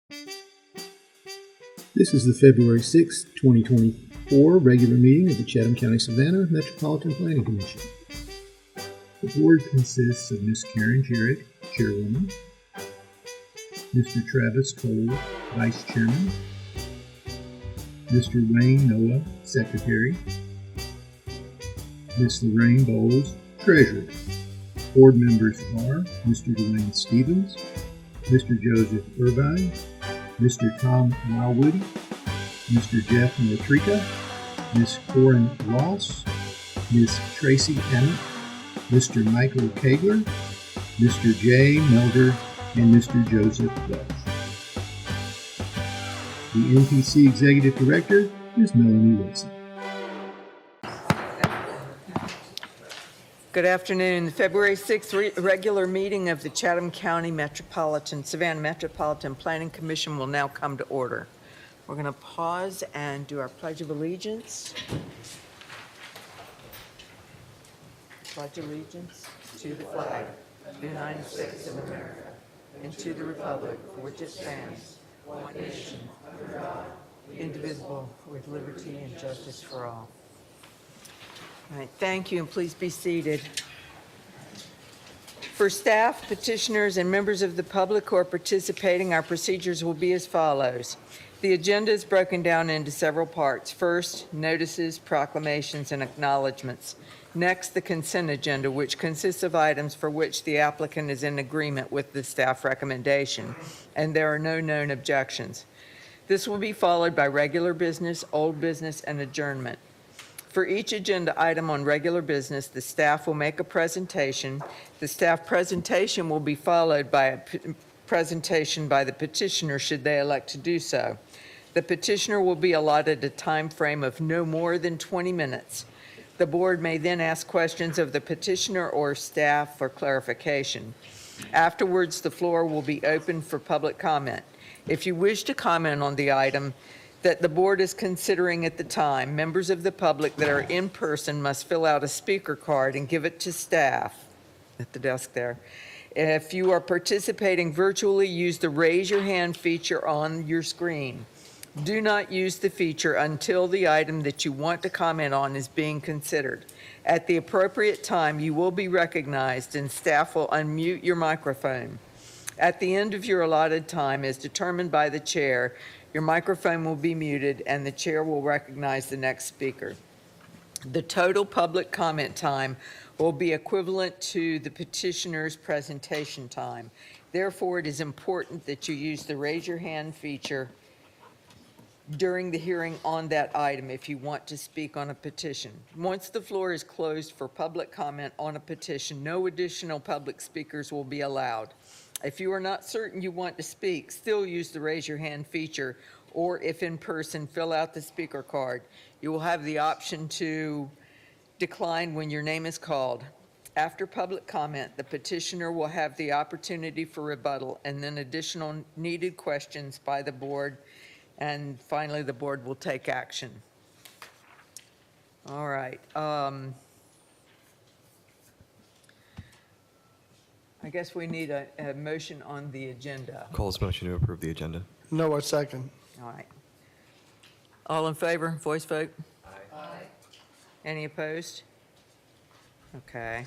This is the February 6, 2024 regular meeting of the Chatham County Savannah Metropolitan Planning Commission. The board consists of Ms. Karen Jarrett, Chairwoman, Mr. Travis Cole, Vice Chairman, Mr. Wayne Noah, Secretary, Ms. Lorraine Bowles, Treasurer. Board members are Mr. Dwayne Stevens, Mr. Joseph Irvine, Mr. Tom Wildwood, Mr. Jeff Nortrica, Ms. Corin Ross, Ms. Tracy Emmett, Mr. Michael Kagler, Mr. Jay Melder, and Mr. Joseph Welch. The MPC Executive Director is Melanie Wilson. Good afternoon. The February 6th regular meeting of the Chatham County Savannah Metropolitan Planning Commission will now come to order. We're going to pause and do our Pledge of Allegiance. Pledge allegiance to the flag of the United States of America and to the republic for which it stands, one nation, under God, indivisible, with liberty and justice for all. All right, thank you, and please be seated. For staff, petitioners, and members of the public who are participating, our procedures will be as follows. The agenda is broken down into several parts. First, notices, proclamations, and acknowledgments. Next, the consent agenda, which consists of items for which the applicant is in agreement with the staff recommendation, and there are no known objections. This will be followed by regular business, old business, and adjournment. For each agenda item on regular business, the staff will make a presentation. The staff presentation will be followed by a presentation by the petitioner should they elect to do so. The petitioner will be allotted a time frame of no more than 20 minutes. The board may then ask questions of the petitioner or staff for clarification. Afterwards, the floor will be open for public comment. If you wish to comment on the item that the board is considering at the time, members of the public that are in person must fill out a speaker card and give it to staff at the desk there. If you are participating virtually, use the raise your hand feature on your screen. Do not use the feature until the item that you want to comment on is being considered. At the appropriate time, you will be recognized and staff will unmute your microphone. At the end of your allotted time, as determined by the chair, your microphone will be muted and the chair will recognize the next speaker. The total public comment time will be equivalent to the petitioner's presentation time. Therefore, it is important that you use the raise your hand feature during the hearing on that item if you want to speak on a petition. Once the floor is closed for public comment on a petition, no additional public speakers will be allowed. If you are not certain you want to speak, still use the raise your hand feature, or if in person, fill out the speaker card. You will have the option to decline when your name is called. After public comment, the petitioner will have the opportunity for rebuttal and then additional needed questions by the board, and finally the board will take action. All right. I guess we need a motion on the agenda. Cole's motion to approve the agenda. No, a second. All right. All in favor, voice vote? Aye. Any opposed? Okay.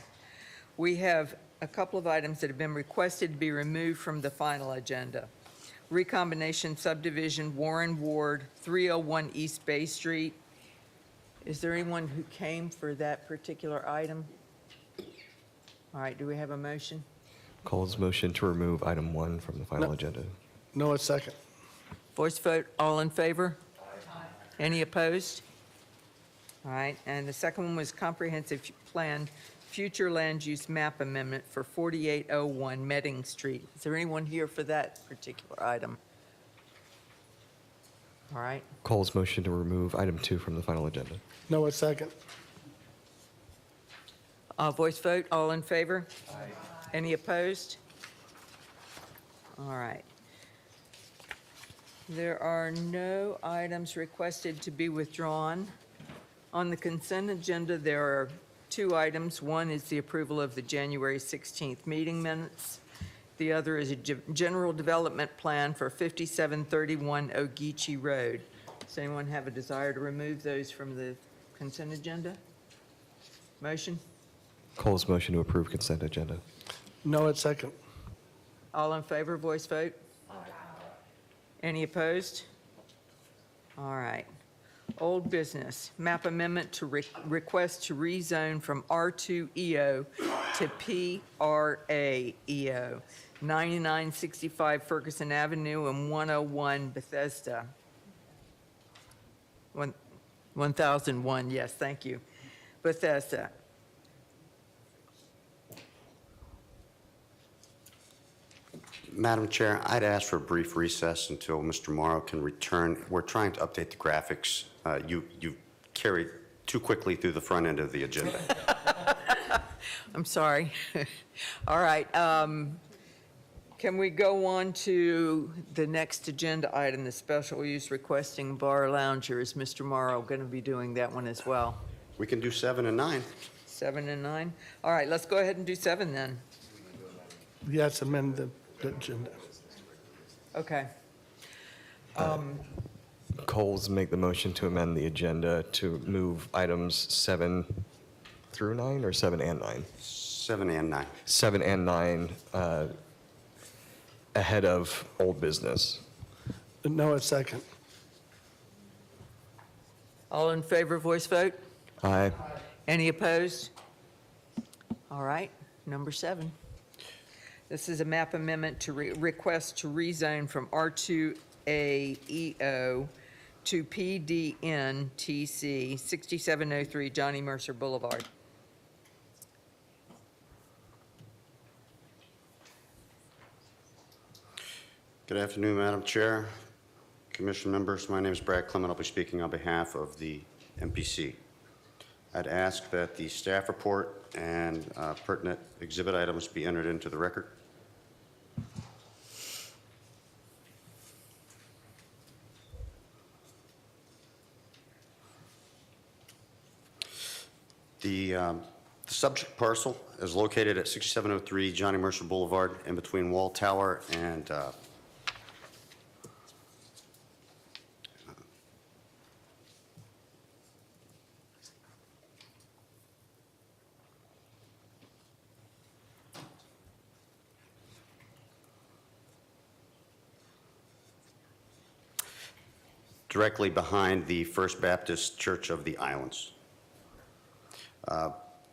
We have a couple of items that have been requested to be removed from the final agenda. Recombination subdivision, Warren Ward, 301 East Bay Street. Is there anyone who came for that particular item? All right, do we have a motion? Cole's motion to remove item 1 from the final agenda. No, a second. Voice vote, all in favor? Aye. Any opposed? All right, and the second one was comprehensive plan, future land use map amendment for 4801 Medding Street. Is there anyone here for that particular item? All right. Cole's motion to remove item 2 from the final agenda. No, a second. Voice vote, all in favor? Aye. Any opposed? All right. There are no items requested to be withdrawn. On the consent agenda, there are 2 items. One is the approval of the January 16th meeting minutes. The other is a general development plan for 5731 Ogeechee Road. Does anyone have a desire to remove those from the consent agenda? Motion? Cole's motion to approve consent agenda. Noah second. All in favor, voice vote? Any opposed? All right. Old business, map amendment to request to rezone from R2EO to PRA-EO, 9965 Ferguson Avenue and 101 Bethesda. 1001, yes, thank you. Bethesda. Madam Chair, I'd ask for a brief recess until Mr. Morrow can return. We're trying to update the graphics. You carried too quickly through the front end of the agenda. I'm sorry. All right. Can we go on to the next agenda item, the special use requesting bar lounger? Is Mr. Morrow going to be doing that one as well? We can do 7 and 9. 7 and 9? All right, let's go ahead and do 7 then. Yes, amend the agenda. Okay. Cole's make the motion to amend the agenda to move items 7 through 9 or 7 and 9? 7 and 9. 7 and 9 ahead of old business. Noah second. All in favor, voice vote? Aye. Any opposed? All right, number 7. This is a map amendment to request to rezone from R2AEO to PDNTC, 6703 Johnny Mercer Boulevard. Good afternoon, Madam Chair, Commission members. My name is Brad Clement. I'll be speaking on behalf of the MPC. I'd ask that the staff report and pertinent exhibit items be entered into the record. The subject parcel is located at 6703 Johnny Mercer Boulevard in between Wall Tower and directly behind the First Baptist Church of the Islands.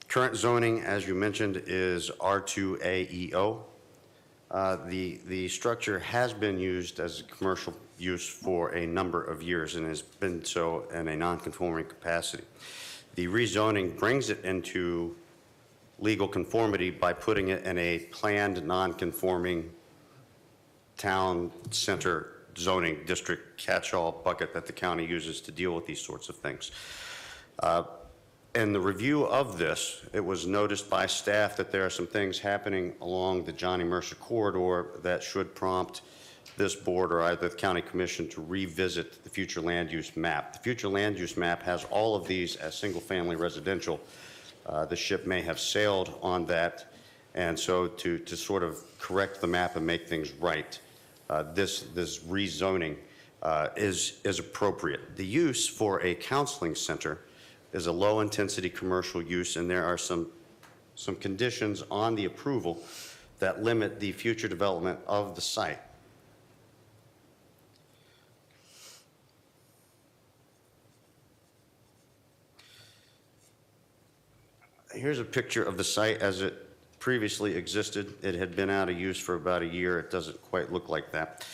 Current zoning, as you mentioned, is R2AEO. The structure has been used as a commercial use for a number of years and has been so in a non-conforming capacity. The rezoning brings it into legal conformity by putting it in a planned non-conforming town center zoning district catch-all bucket that the county uses to deal with these sorts of things. In the review of this, it was noticed by staff that there are some things happening along the Johnny Mercer corridor that should prompt this board or either the county commission to revisit the future land use map. The future land use map has all of these as single-family residential. The ship may have sailed on that, and so to sort of correct the map and make things right, this rezoning is appropriate. The use for a counseling center is a low-intensity commercial use, and there are some conditions on the approval that limit the future development of the site. Here's a picture of the site as it previously existed. It had been out of use for about a year. It doesn't quite look like that.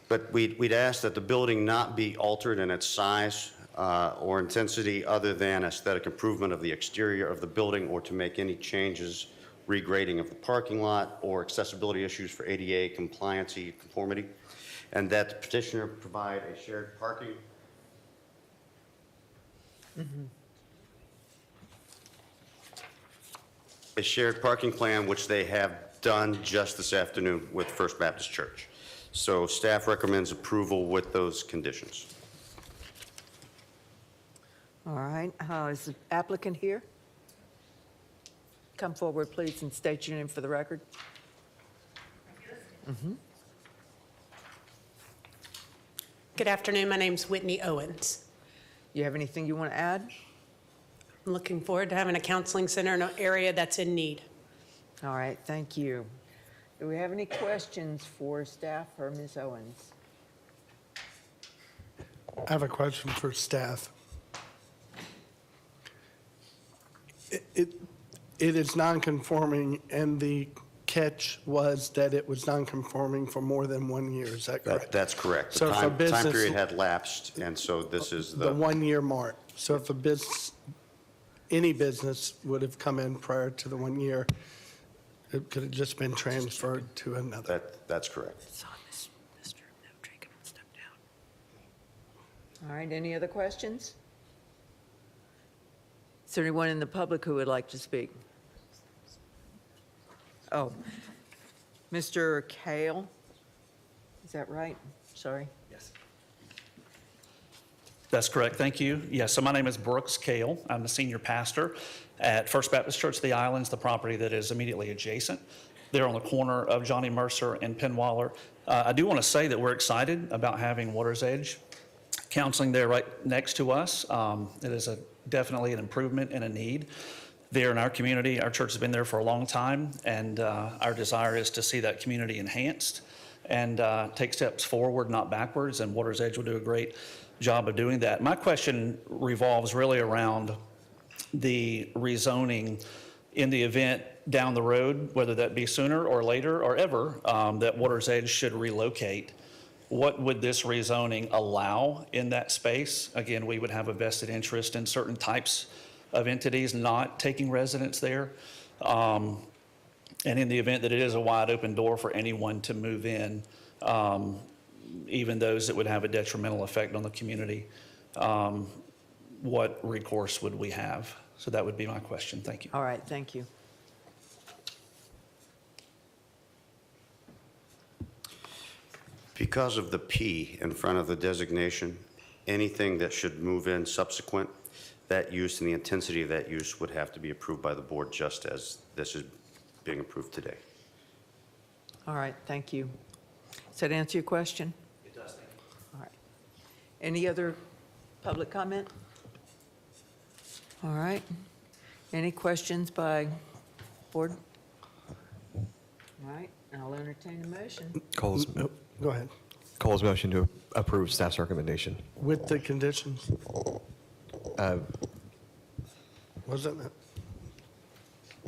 But we'd ask that the building not be altered in its size or intensity other than aesthetic improvement of the exterior of the building or to make any changes, regrading of the parking lot or accessibility issues for ADA compliancy conformity, and that the petitioner provide a shared parking. A shared parking plan, which they have done just this afternoon with First Baptist Church. So staff recommends approval with those conditions. All right, is the applicant here? Come forward, please, and state your name for the record. Good afternoon. My name's Whitney Owens. You have anything you want to add? I'm looking forward to having a counseling center in an area that's in need. All right, thank you. Do we have any questions for staff or Ms. Owens? I have a question for staff. It is non-conforming, and the catch was that it was non-conforming for more than 1 year. Is that correct? That's correct. So The if a time business- period had lapsed, and so this is The 1 year mark. So if a business, any business would have come in prior to the 1 year, it could have just been transferred to another. That's correct. All right, any other questions? Is there anyone in the public who would like to speak? Oh, Mr. Kale? Is that right? Sorry. That's correct. Thank you. Yes, so my name is Brooks Kale. I'm the senior pastor at First Baptist Church of the Islands, the property that is immediately adjacent. They're on the corner of Johnny Mercer and Penwaller. I do want to say that we're excited about having Water's Edge counseling there right next to us. It is definitely an improvement and a need there in our community. Our church has been there for a long time, and our desire is to see that community enhanced and take steps forward, not backwards, and Water's Edge will do a great job of doing that. My question revolves really around the rezoning in the event down the road, whether that be sooner or later or ever, that Water's Edge should relocate. What would this rezoning allow in that space? Again, we would have a vested interest in certain types of entities not taking residence there. And in the event that it is a wide open door for anyone to move in, even those that would have a detrimental effect on the community, what recourse would we have? So that would be my question. Thank you. All right, thank you. Because of the P in front of the designation, anything that should move in subsequent, that use and the intensity of that use would have to be approved by the board, just as this is being approved today. All right, thank you. Does that answer your question? It does, thank you. All right. Any other public comment? All right. Any questions by board? All right, I'll entertain a motion. Cole's Go ahead. motion to approve staff's recommendation. With the conditions? Wasn't it?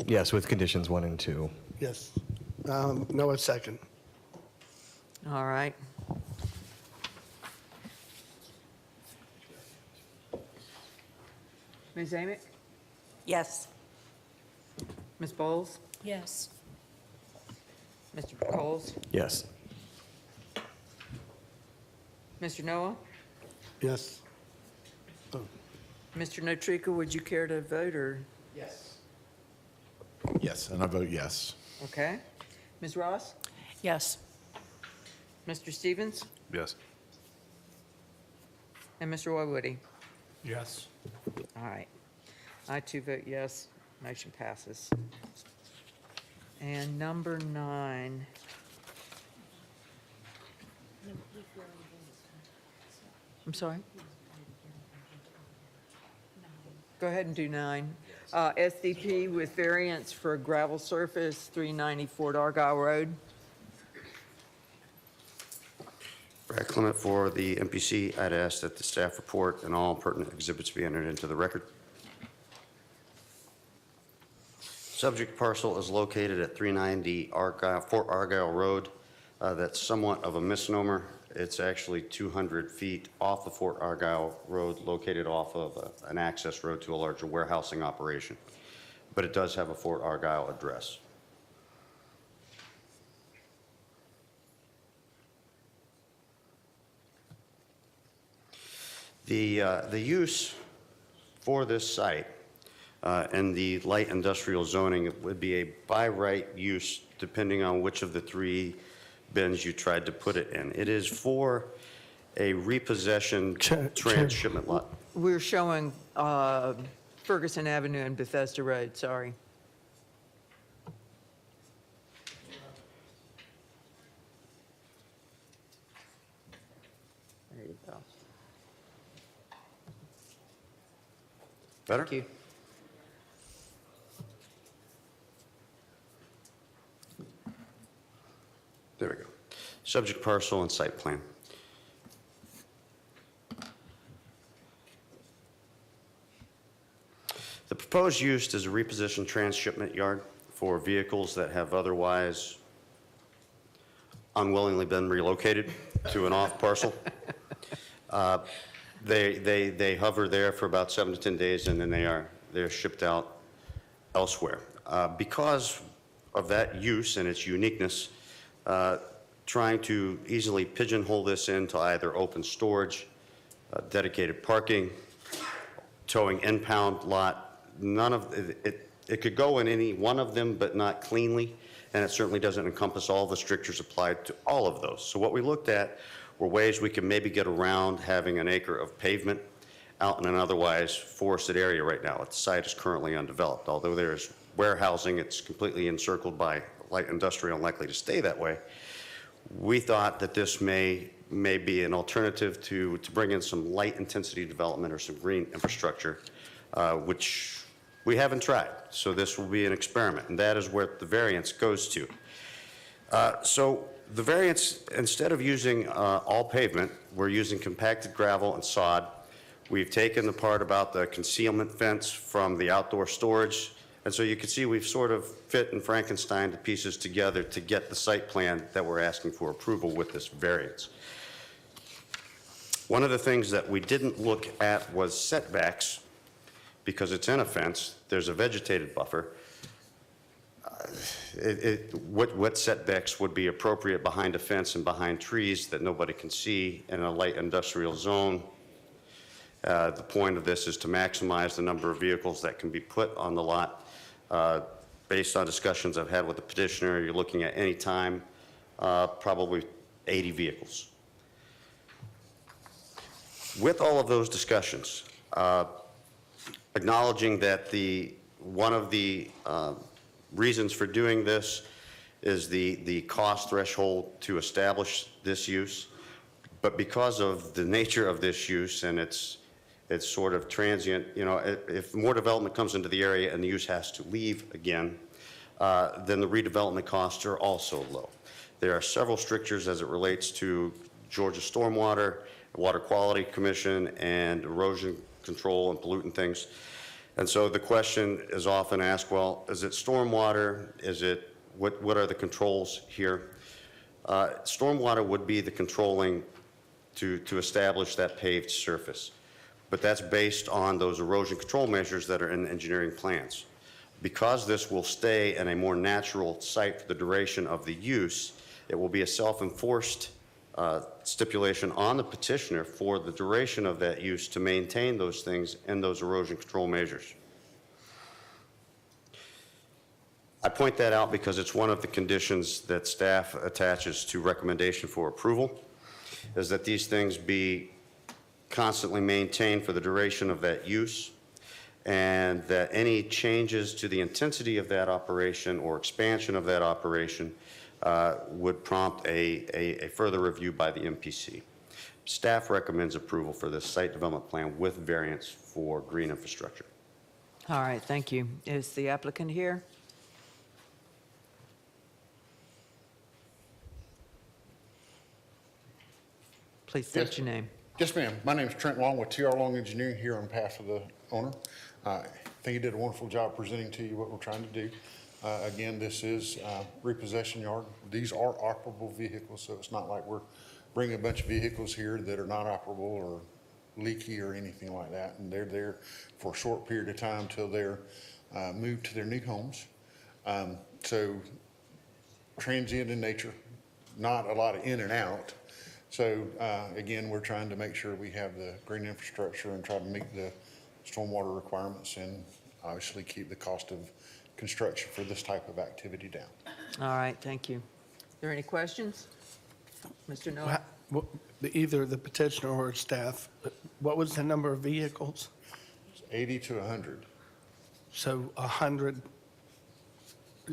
Yes, with conditions 1 and 2. Yes. No, a second. All right. Ms. Amick? Yes. Ms. Bowles? Yes. Mr. Coles? Yes. Mr. Noah? Yes. Mr. Notrika, would you care to vote, or? Yes, and I vote yes. Okay. Ms. Ross? Yes. Mr. Stevens? Yes. And Mr. Woody? Yes. All right. I too vote yes. Motion passes. And number 9. I'm sorry? Go ahead and do 9. SDP with variance for gravel surface, 390 Fort Argyle Road. Brad Clement for the MPC. I'd ask that the staff report and all pertinent exhibits be entered into the record. Subject parcel is located at 390 Fort Argyle Road. That's somewhat of a misnomer. It's actually 200 feet off the Fort Argyle Road, located off of an access road to a larger warehousing operation. But it does have a Fort Argyle address. The use for this site and the light industrial zoning would be a by right use depending on which of the 3 bins you tried to put it in. It is for a repossession transshipment lot. We're showing Ferguson Avenue and Bethesda Road, sorry. There you go. Better? Thank you. There we go. Subject parcel and site plan. The proposed use is a repositioned transshipment yard for vehicles that have otherwise unwillingly been relocated to an off parcel. They hover there for about 7 to 10 days, and then they're shipped out elsewhere. Because of that use and its uniqueness, trying to easily pigeonhole this into either open storage, dedicated parking, towing impound lot, none of it could go in any one of them, but not cleanly, and it certainly doesn't encompass all the strictures applied to all of those. So what we looked at were ways we can maybe get around having an acre of pavement out in an otherwise forested area right now. The site is currently undeveloped. Although there's warehousing, it's completely encircled by light industrial and likely to stay that way. We thought that this may be an alternative to bring in some light intensity development or some green infrastructure, which we haven't tried. So this will be an experiment, and that is where the variance goes to. So the variance, instead of using all pavement, we're using compacted gravel and sod. We've taken the part about the concealment fence from the outdoor storage, and so you can see we've sort of fit and Frankenstein the pieces together to get the site plan that we're asking for approval with this variance. One of the things that we didn't look at was setbacks, because it's in a fence, there's a vegetated buffer. What setbacks would be appropriate behind a fence and behind trees that nobody can see in a light industrial zone? The point of this is to maximize the number of vehicles that can be put on the lot. Based on discussions I've had with the petitioner, you're looking at any time, probably 80 vehicles. With all of those discussions, acknowledging that one of the reasons for doing this is the cost threshold to establish this use, but because of the nature of this use and it's sort of transient, if more development comes into the area and the use has to leave again, then the redevelopment costs are also low. There are several strictures as it relates to Georgia Stormwater, Water Quality Commission, and erosion control and pollutant things. And so the question is often asked, well, is it stormwater? What are the controls here? Stormwater would be the controlling to establish that paved surface. But that's based on those erosion control measures that are in engineering plans. Because this will stay in a more natural site for the duration of the use, it will be a self-enforced stipulation on the petitioner for the duration of that use to maintain those things and those erosion control measures. I point that out because it's one of the conditions that staff attaches to recommendation for approval, is that these things be constantly maintained for the duration of that use, and that any changes to the intensity of that operation or expansion of that operation would prompt a further review by the MPC. Staff recommends approval for this site development plan with variance for green infrastructure. All right, thank you. Is the applicant here? Please state your name. Yes, ma'am. My name is Trent Long with TR Long Engineering here on behalf of the owner. I think he did a wonderful job presenting to you what we're trying to do. Again, this is repossession yard. These are operable vehicles, so it's not like we're bringing a bunch of vehicles here that are not operable or leaky or anything like that. And they're there for a short period of time till they're moved to their new homes. So transient in nature, not a lot of in and out. So again, we're trying to make sure we have the green infrastructure and try to meet the stormwater requirements and obviously keep the cost of construction for this type of activity down. All right, thank you. Are there any questions? Mr. Noel? Either the petitioner or staff, what was the number of vehicles? It's 80 to 100. So 100.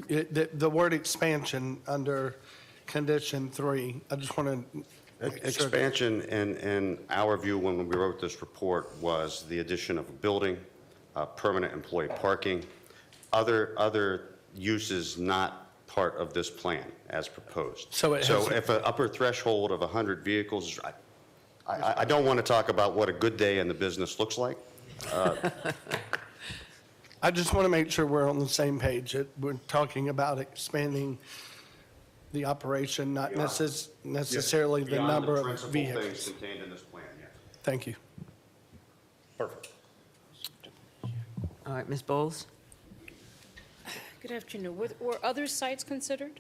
The word expansion under condition 3, I just want to Expansion, in our view, when we wrote this report, was the addition of a building, permanent employee parking, other uses not part of this plan as proposed. So it has- if an upper threshold of 100 vehicles, I don't want to talk about what a good day in the business looks like. I just want to make sure we're on the same page. We're talking about expanding the operation, not necessarily the Beyond number of principal vehicles. things contained in this plan, yes. Thank you. Perfect. All right, Ms. Bowles? Good afternoon. Were other sites considered?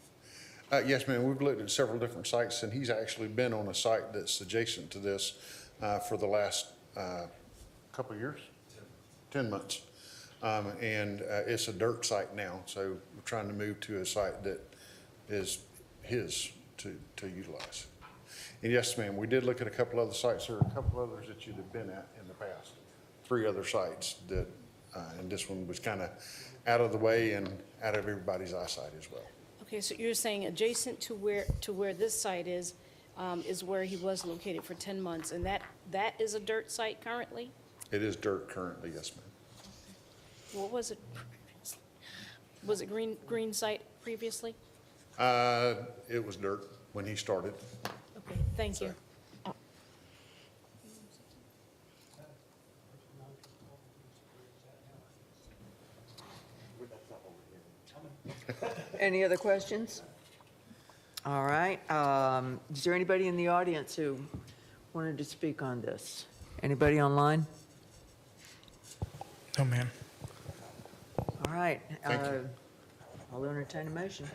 Yes, ma'am, we've looked at several different sites, and he's actually been on a site that's adjacent to this for the last couple of years? 10 months. And it's a dirt site now, so we're trying to move to a site that is his to utilize. And yes, ma'am, we did look at a couple other sites. There are a couple others that you'd have been at in the past. 3 other sites that, and this one was kind of out of the way and out of everybody's eyesight as well. Okay, so you're saying adjacent to where this site is where he was located for 10 months, and that is a dirt site currently? It is dirt currently, yes, ma'am. What was it previously? Was it green site previously? It was dirt when he started. Okay, thank you. Any other questions? All right. Is there anybody in the audience who wanted to speak on this? Anybody online? No, ma'am. All right. Thank you. I'll entertain a motion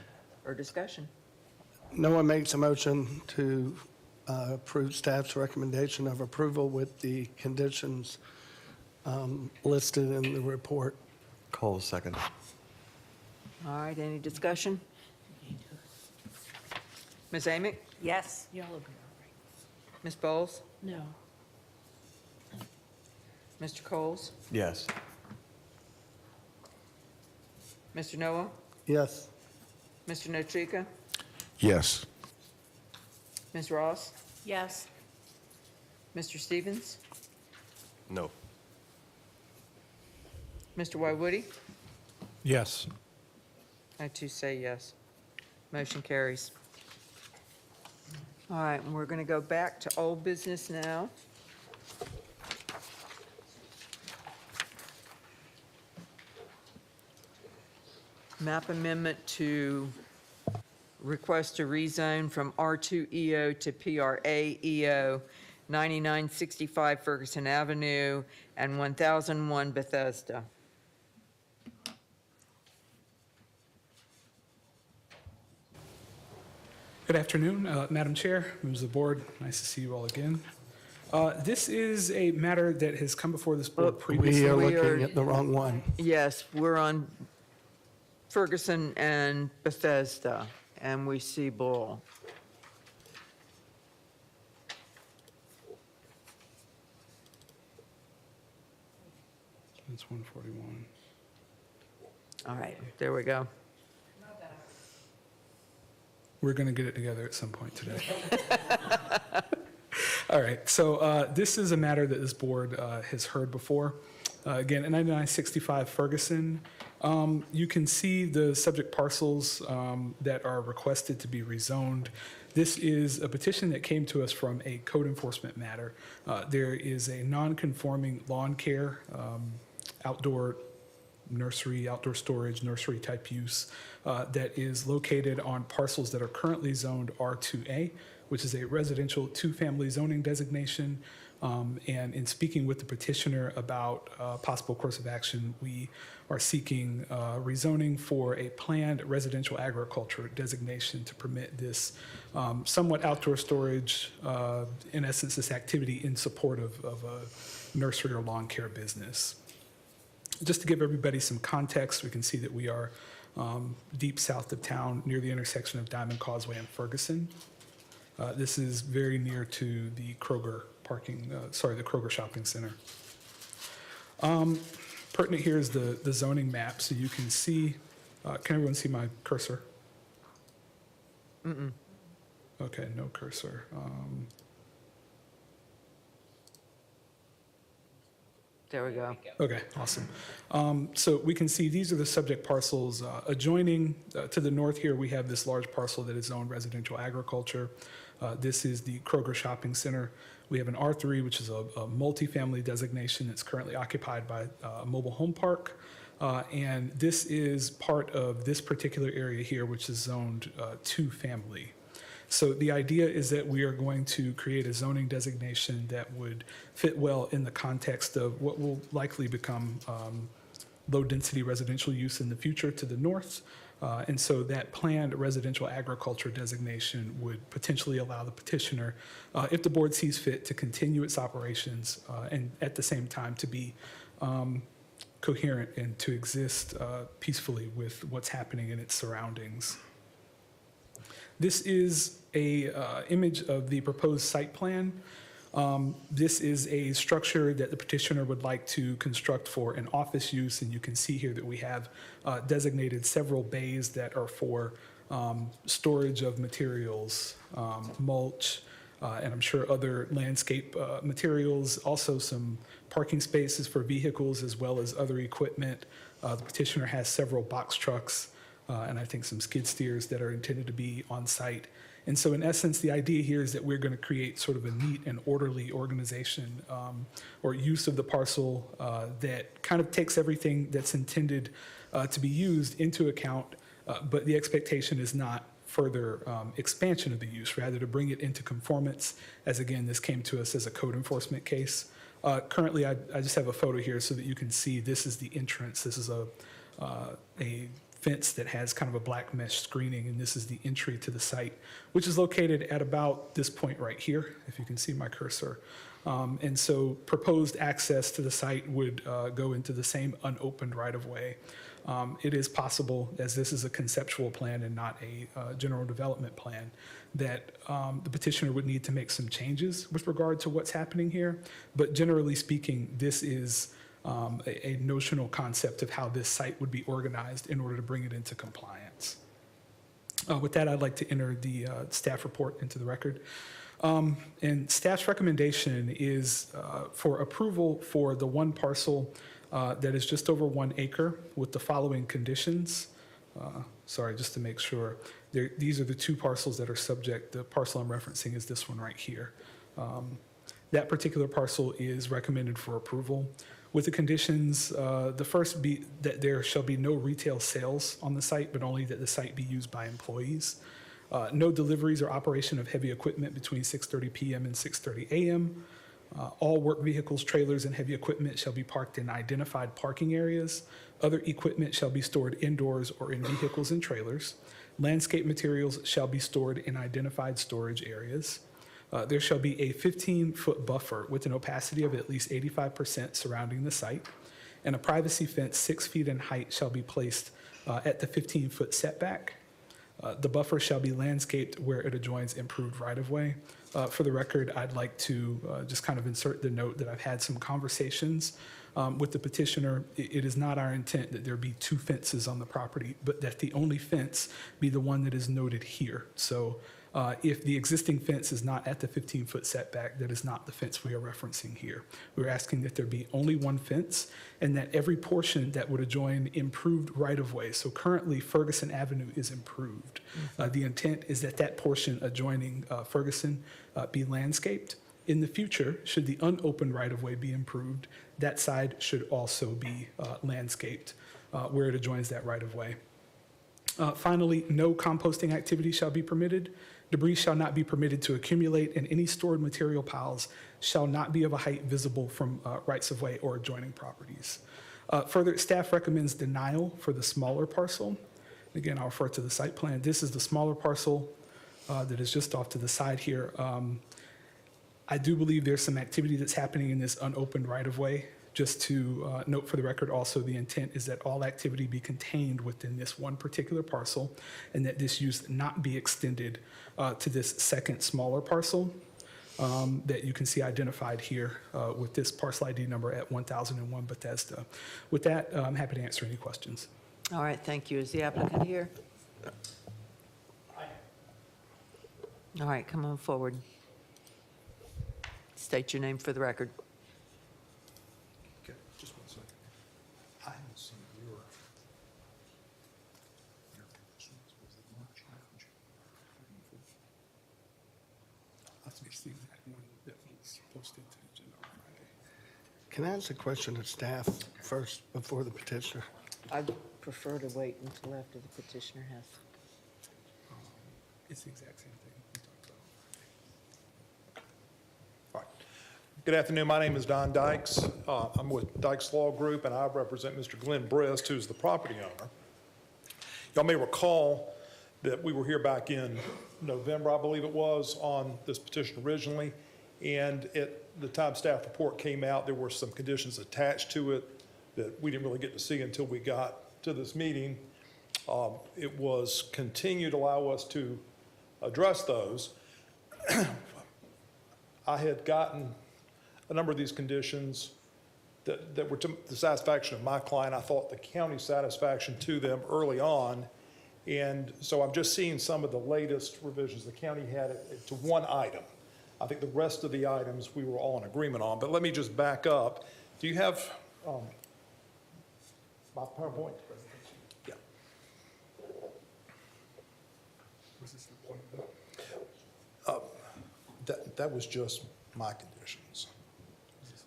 or discussion. No one makes a motion to approve staff's recommendation of approval with the conditions listed in the report. Cole, second. All right, any discussion? Ms. Amick? Yes. Y'all agree, Ms. Bowles? No. Mr. Coles? Yes. Mr. Noah? Yes. Mr. Notrika? Yes. Ms. Ross? Yes. Mr. Stevens? No. Mr. Wywoody? Yes. I too say yes. Motion carries. All right, and we're going to go back to old business now. Map amendment to request to rezone from R2EO to PRA-EO, 9965 Ferguson Avenue and 1001 Bethesda. Good afternoon, Madam Chair, members of the board. Nice to see you all again. This is a matter that has come before this board previously. We are We are- looking at the wrong one. Yes, we're on Ferguson and Bethesda, and we see Bull. That's 141. All right, there we go. We're going to get it together at some point today. All right, so this is a matter that this board has heard before. Again, at 9965 Ferguson, you can see the subject parcels that are requested to be rezoned. This is a petition that came to us from a code enforcement matter. There is a non-conforming lawn care, outdoor nursery, outdoor storage, nursery type use that is located on parcels that are currently zoned R2A, which is a residential two-family zoning designation. And in speaking with the petitioner about possible course of action, we are seeking rezoning for a planned residential agriculture designation to permit this somewhat outdoor storage, in essence, this activity in support of a nursery or lawn care business. Just to give everybody some context, we can see that we are deep south of town near the intersection of Diamond Causeway and Ferguson. This is very near to the Kroger the Kroger Shopping Center. Pertinent here is the zoning map, so you can see, can everyone see my cursor? Okay, no cursor. There we go. Okay, awesome. So we can see these are the subject parcels adjoining to the north here. We have this large parcel that is zoned residential agriculture. This is the Kroger Shopping Center. We have an R3, which is a multifamily designation that's currently occupied by a mobile home park. And this is part of this particular area here, which is zoned 2-family. So the idea is that we are going to create a zoning designation that would fit well in the context of what will likely become low-density residential use in the future to the north. And so that planned residential agriculture designation would potentially allow the petitioner, if the board sees fit, to continue its operations and at the same time to be coherent and to exist peacefully with what's happening in its surroundings. This is a image of the proposed site plan. This is a structure that the petitioner would like to construct for an office use, and you can see here that we have designated several bays that are for storage of materials, mulch, and I'm sure other landscape materials, also some parking spaces for vehicles as well as other equipment. The petitioner has several box trucks and I think some skid steers that are intended to be on site. And so in essence, the idea here is that we're going to create sort of a neat and orderly organization or use of the parcel that kind of takes everything that's intended to be used into account, but the expectation is not further expansion of the use, rather to bring it into conformance, as again, this came to us as a code enforcement case. Currently, I just have a photo here so that you can see this is the entrance. This is a fence that has kind of a black mesh screening, and this is the entry to the site, which is located at about this point right here, if you can see my cursor. And so proposed access to the site would go into the same unopened right-of-way. It is possible, as this is a conceptual plan and not a general development plan, that the petitioner would need to make some changes with regard to what's happening here. But generally speaking, this is a notional concept of how this site would be organized in order to bring it into compliance. With that, I'd like to enter the staff report into the record. And staff's recommendation is for approval for the one parcel that is just over 1 acre with the following conditions. Sorry, just to make sure. These are the 2 parcels that are subject. The parcel I'm referencing is this one right here. That particular parcel is recommended for approval. With the conditions, the first be that there shall be no retail sales on the site, but only that the site be used by employees. No deliveries or operation of heavy equipment between 6:30 p.m. and 6:30 a.m. All work vehicles, trailers, and heavy equipment shall be parked in identified parking areas. Other equipment shall be stored indoors or in vehicles and trailers. Landscape materials shall be stored in identified storage areas. There shall be a 15-foot buffer with an opacity of at least 85% surrounding the site, and a privacy fence 6 feet in height shall be placed at the 15-foot setback. The buffer shall be landscaped where it adjoins improved right-of-way. For the record, I'd like to just kind of insert the note that I've had some conversations with the petitioner. It is not our intent that there be 2 fences on the property, but that the only fence be the one that is noted here. So if the existing fence is not at the 15-foot setback, that is not the fence we are referencing here. We're asking that there be only 1 fence and that every portion that would adjoin improved right-of-way. So currently Ferguson Avenue is improved. The intent is that that portion adjoining Ferguson be landscaped. In the future, should the unopened right-of-way be improved, that side should also be landscaped where it adjoins that right-of-way. Finally, no composting activity shall be permitted. Debris shall not be permitted to accumulate, and any stored material piles shall not be of a height visible from rights-of-way or adjoining properties. Further, staff recommends denial for the smaller parcel. Again, I'll refer to the site plan. This is the smaller parcel that is just off to the side here. I do believe there's some activity that's happening in this unopened right-of-way. Just to note for the record also, the intent is that all activity be contained within this one particular parcel and that this use not be extended to this second smaller parcel that you can see identified here with this parcel ID number at 1001 Bethesda. With that, I'm happy to answer any questions. All right, thank you. Is the applicant here? All right, come on forward. State your name for the record. Okay, just one second. I haven't seen your conditions. Was it March? That's the exact one that was posted to the agenda on Friday. Can I ask a question to staff first before the petitioner? I'd prefer to wait until after the petitioner has. It's the exact same thing we talked about. All right. Good afternoon. My name is Don Dykes. I'm with Dykes Law Group, and I represent Mr. Glenn Brist, who's the property owner. Y'all may recall that we were here back in November, I believe it was, on this petition originally, and at the time staff report came out, there were some conditions attached to it that we didn't really get to see until we got to this meeting. It was continued to allow us to address those. I had gotten a number of these conditions that were to the satisfaction of my client. I thought the county's satisfaction to them early on. And so I'm just seeing some of the latest revisions. The county had it to one item. I think the rest of the items we were all in agreement on. But let me just back up. Do you have my PowerPoint? Yeah. Was this the point of it? That was just my conditions.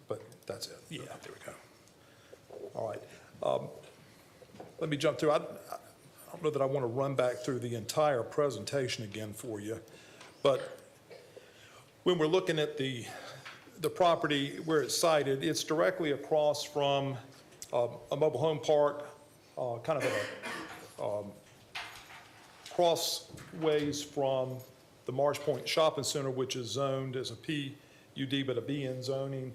But that's it. Yeah, there we go. All right. Let me jump through. I don't know that I want to run back through the entire presentation again for you, but when we're looking at the property where it's sited, it's directly across from a mobile home park, kind of a crossways from the Marsh Point Shopping Center, which is zoned as a PUD, but a BN zoning,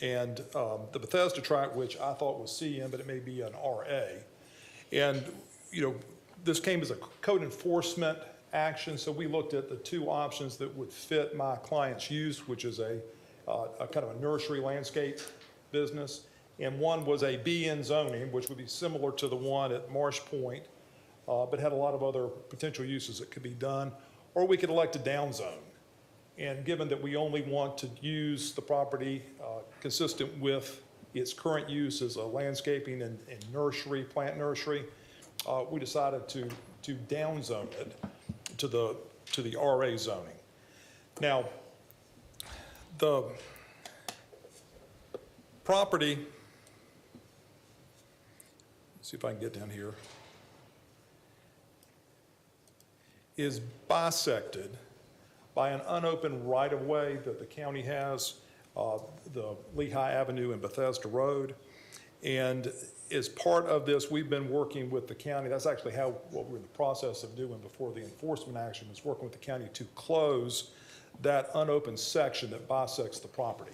and the Bethesda tract, which I thought was CN, but it may be an RA. And, you know, this came as a code enforcement action, so we looked at the two options that would fit my client's use, which is a kind of a nursery landscape business, and one was a BN zoning, which would be similar to the one at Marsh Point, but had a lot of other potential uses that could be done, or we could elect a downzone. And given that we only want to use the property consistent with its current use as a landscaping and nursery, plant nursery, we decided to downzone it to the RA zoning. Now, the property, let's see if I can get down here, is bisected by an unopened right-of-way that the county has, the Lehigh Avenue and Bethesda Road. And as part of this, we've been working with the county. That's actually what we're in the process of doing before the enforcement action, is working with the county to close that unopened section that bisects the property.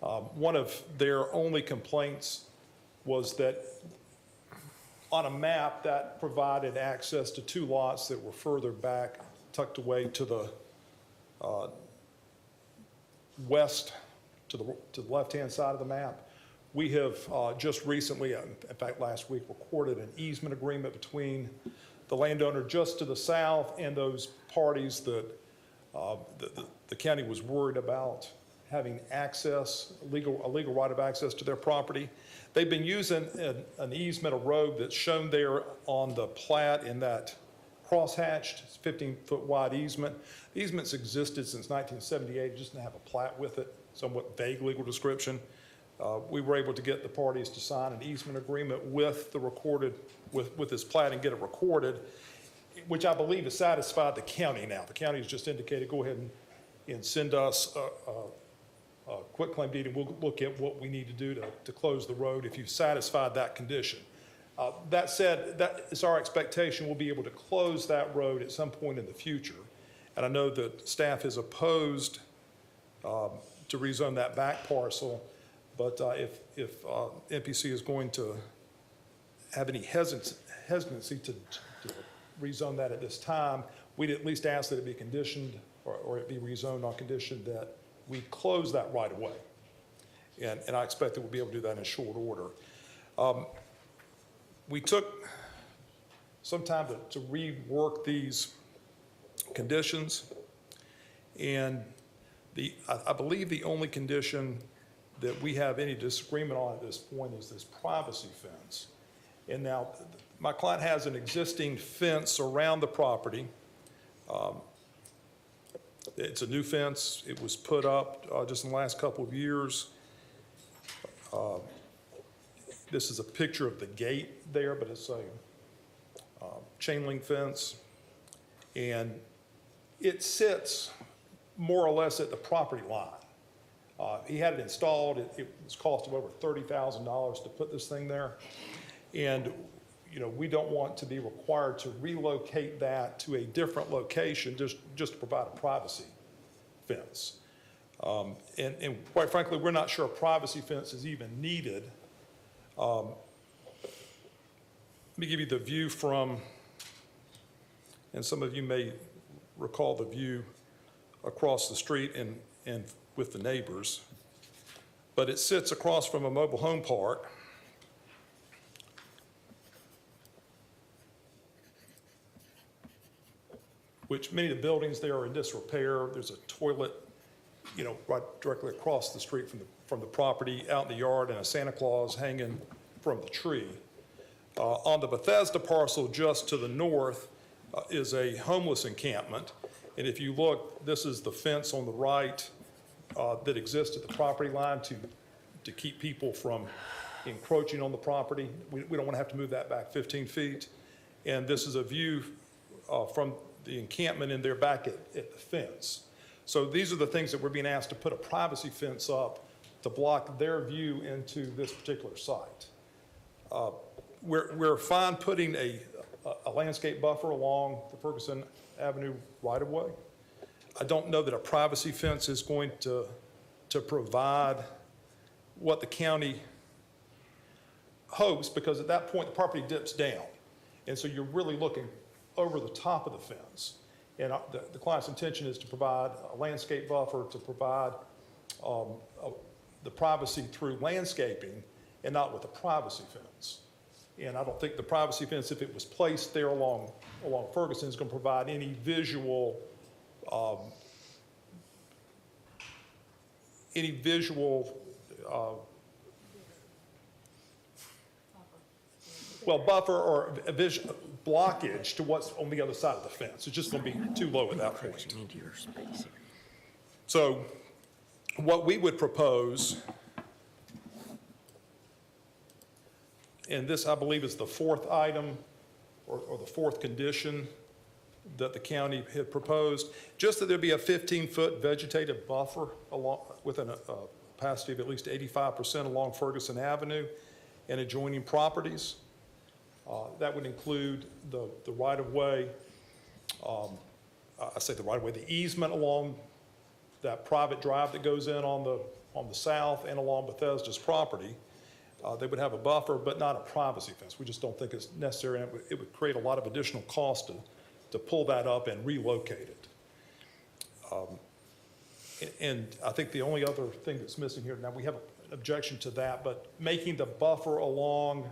One of their only complaints was that on a map that provided access to two lots that were further back, tucked away to the west, to the left-hand side of the map. We have just recently, in fact last week, recorded an easement agreement between the landowner just to the south and those parties that the county was worried about having access, a legal right of access to their property. They've been using an easement, a road that's shown there on the plat in that crosshatched 15-foot wide easement. The easement's existed since 1978, it just didn't have a plat with it, somewhat vague legal description. We were able to get the parties to sign an easement agreement with the recorded, with this plat and get it recorded, which I believe has satisfied the county now. The county has just indicated, go ahead and send us a quick claim deed, and we'll look at what we need to do to close the road if you've satisfied that condition. That said, that is our expectation. We'll be able to close that road at some point in the future. And I know that staff is opposed to rezone that back parcel, but if MPC is going to have any hesitancy to rezone that at this time, we'd at least ask that it be conditioned or it be rezoned on condition that we close that right away. And I expect that we'll be able to do that in short order. We took some time to rework these conditions, And I believe the only condition that we have any disagreement on at this point is this privacy fence. And now, my client has an existing fence around the property. It's a new fence. It was put up just in the last couple of years. This is a picture of the gate there, but it's a chain link fence. And it sits more or less at the property line. He had it installed. It was cost of over $30,000 to put this thing there. And, you know, we don't want to be required to relocate that to a different location just to provide a privacy fence. And quite frankly, we're not sure a privacy fence is even needed. Let me give you the view from, and some of you may recall the view across the street and with the neighbors, but it sits across from a mobile home park. Which many of the buildings there are in disrepair. There's a toilet, you know, right directly across the street from the property, out in the yard, and a Santa Claus hanging from the tree. On the Bethesda parcel just to the north is a homeless encampment. And if you look, this is the fence on the right that exists at the property line to keep people from encroaching on the property. We don't want to have to move that back 15 feet. And this is a view from the encampment in there back at the fence. So these are the things that we're being asked to put a privacy fence up to block their view into this particular site. We're fine putting a landscape buffer along the Ferguson Avenue right-of-way. I don't know that a privacy fence is going to provide what the county hopes, because at that point the property dips down. And so you're really looking over the top of the fence. And the client's intention is to provide a landscape buffer, to provide the privacy through landscaping and not with a privacy fence. And I don't think the privacy fence, if it was placed there along Ferguson, is going to provide any visual buffer or a visual blockage to what's on the other side of the fence. It's just going to be too low at that point. So what we would propose, and this I believe is the fourth item or the fourth condition that the county had proposed, just that there be a 15-foot vegetative buffer along with a capacity of at least 85% along Ferguson Avenue and adjoining properties. That would include the right-of-way, I say the right-of-way, the easement along that private drive that goes in on the south and along Bethesda's property. They would have a buffer, but not a privacy fence. We just don't think it's necessary, and it would create a lot of additional cost to pull that up and relocate it. And I think the only other thing that's missing here, now we have an objection to that, but making the buffer along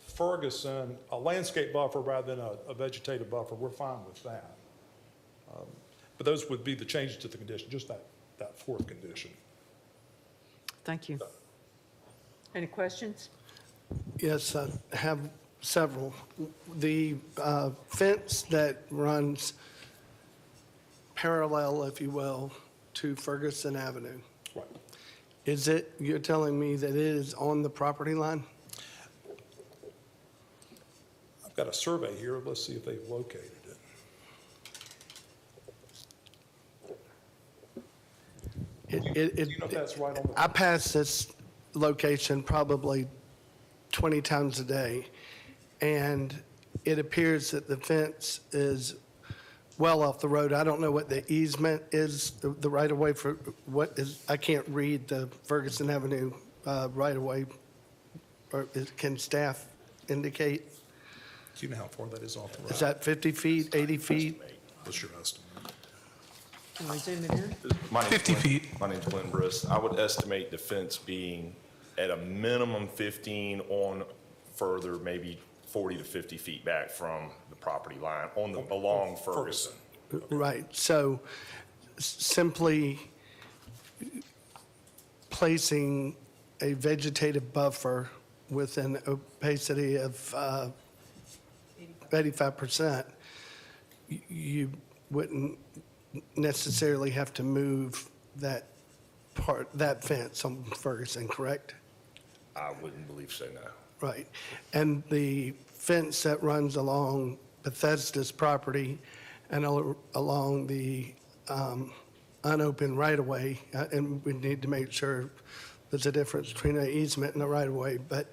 Ferguson a landscape buffer rather than a vegetative buffer, we're fine with that. But those would be the changes to the condition, just that fourth condition. Thank you. Any questions? Yes, I have several. The fence that runs parallel, if you will, to Ferguson Avenue, Right. you're telling me that it is on the property line? I've got a survey here. Let's see if they've located it. Do you know if that's right on the? I pass this location probably 20 times a day, and it appears that the fence is well off the road. I don't know what the easement is, the right-of-way for what is, I can't read the Ferguson Avenue right-of-way, or can staff indicate? Do you know how far that is off the road? Is that 50 feet, 80 feet? What's your estimate? Can we zoom it in? My name's 50 Glenn- feet. My name's Glenn Briss. I would estimate the fence being at a minimum 15 on further, maybe 40 to 50 feet back from the property line along Ferguson. Right, so simply placing a vegetative buffer with an opacity of 85%, you wouldn't necessarily have to move that fence on Ferguson, correct? I wouldn't believe so, no. Right. And the fence that runs along Bethesda's property and along the unopened right-of-way, and we need to make sure there's a difference between an easement and a right-of-way, but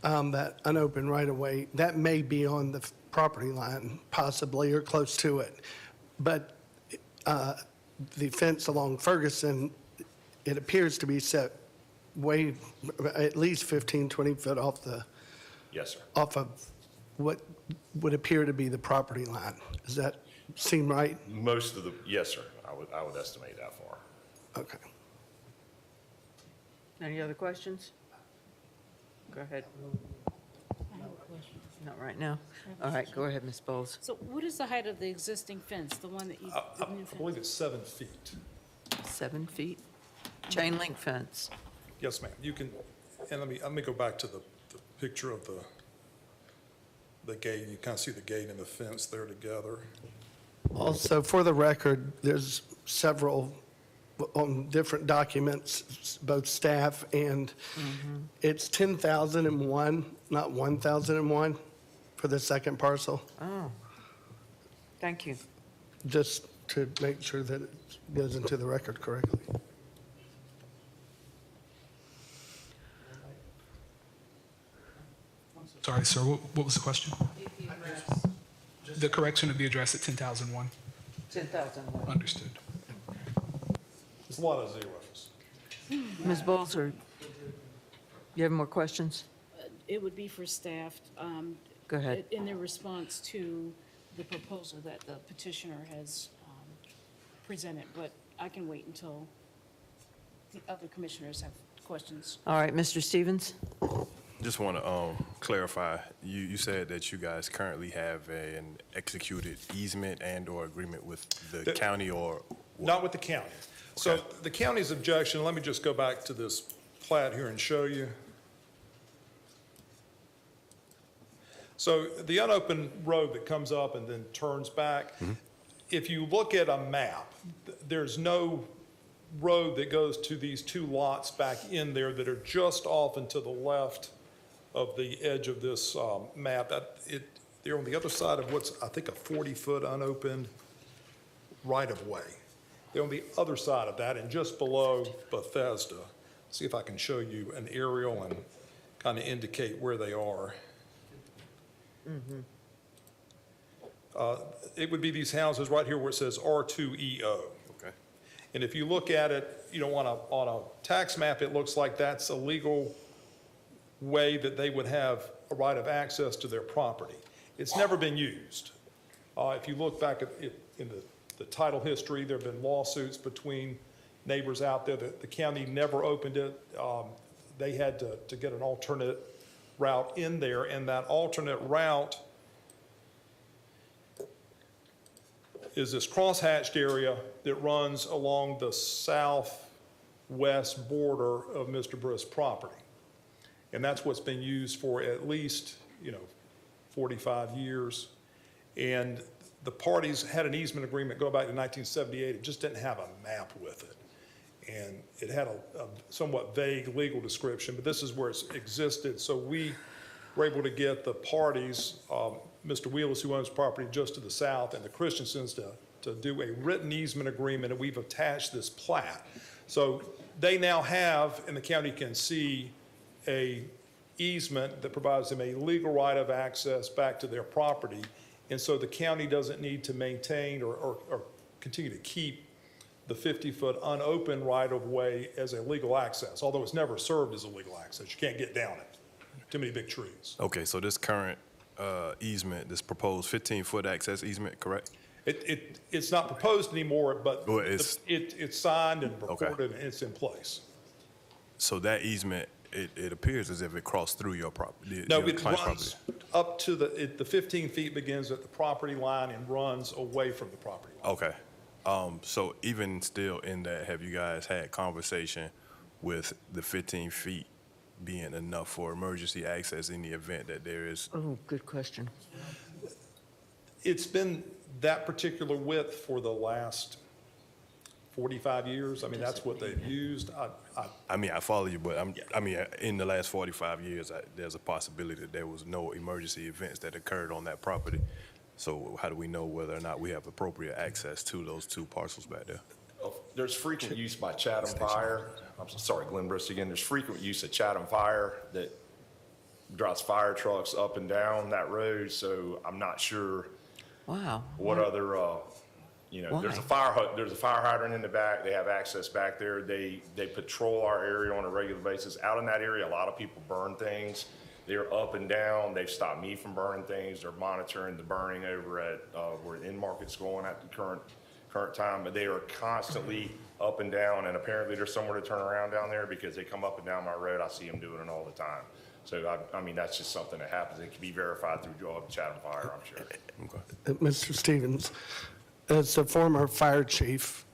that unopened right-of-way, that may be on the property line possibly or close to it. But the fence along Ferguson, it appears to be set way, at least 15, 20 foot off Yes, sir. off of what would appear to be the property line. Does that seem right? Most of the, yes, sir. I would estimate that far. Okay. Any other questions? Go ahead. Not right now. All right, go ahead, Ms. Bowles. So what is the height of the existing fence, the one that you, the new I believe fence? it's 7 feet. 7 feet. Chain link fence. Yes, ma'am. You can, and let me go back to the picture of the gate. You kind of see the gate and the fence there together. Also, for the record, there's several on different documents, both staff and it's 10,001, not 1,001 for the second parcel, Oh, thank you. just to make sure that it goes into the record correctly. Sorry, sir, what was the question? The correction of the address at 10,001. 10,001. Understood. There's a lot of zeros. Ms. Bowles, or you have more questions? It would be for staff. Go ahead. In their response to the proposal that the petitioner has presented, but I can wait until the other commissioners have questions. All right, Mr. Stevens? Just want to clarify, you said that you guys currently have an executed easement and/or agreement with the county or? Not with the county. So the county's objection, let me just go back to this plat here and show you. So the unopened road that comes up and then turns back, if you look at a map, there's no road that goes to these two lots back in there that are just off and to the left of the edge of this map. They're on the other side of what's, I think, a 40-foot unopened right-of-way. They're on the other side of that and just below Bethesda. See if I can show you an aerial and kind of indicate where they are. It would be these houses right here where it says R2EO. Okay. And if you look at it, on a tax map, it looks like that's a legal way that they would have a right of access to their property. It's never been used. If you look back at it in the title history, there have been lawsuits between neighbors out there that the county never opened it. They had to get an alternate route in there, and that alternate route is this crosshatched area that runs along the southwest border of Mr. Briss' property. And that's what's been used for at least, 45 years. And the parties had an easement agreement going back to 1978. It just didn't have a map with it. And it had a somewhat vague legal description, but this is where it's existed. So we were able to get the parties, Mr. Wheelis, who owns property just to the south, and the Christiansens to do a written easement agreement, and we've attached this plat. So they now have, and the county can see, a easement that provides them a legal right of access back to their property. And so the county doesn't need to maintain or continue to keep the 50-foot unopened right-of-way as a legal access, although it's never served as a legal access. You can't get down it. Too many big trees. Okay, so this current easement, this proposed 15-foot access easement, correct? It's not proposed anymore, but Well, it's- it's signed and recorded and it's in place. So that easement, it appears as if it crossed through your property. No, your it client's runs up to the 15 feet begins at the property line and runs away from the property line. Okay. So even still in that, have you guys had conversation with the 15 feet being enough for emergency access in the event that there is? Oh, good question. It's been that particular width for the last 45 years. I mean, that's what they've used. I mean, I follow you, but in the last 45 years, there's a possibility that there was no emergency events that occurred on that property. So how do we know whether or not we have appropriate access to those two parcels back there? There's frequent use by Chatham Fire. I'm sorry, Glenn Brist again. There's frequent use of Chatham Fire that drives fire trucks up and down that road. So I'm not sure Wow. what other, there's a fire hydrant in the back. They have access back there. They patrol our area on a regular basis. Out in that area, a lot of people burn things. They're up and down. They've stopped me from burning things. They're monitoring the burning over at where the end market's going at the current time. But they are constantly up and down, and apparently there's somewhere to turn around down there because they come up and down my road. I see them doing it all the time. So, I mean, that's just something that happens. It can be verified through Chatham Fire, I'm sure. Okay. Mr. Stevens, as a former fire chief,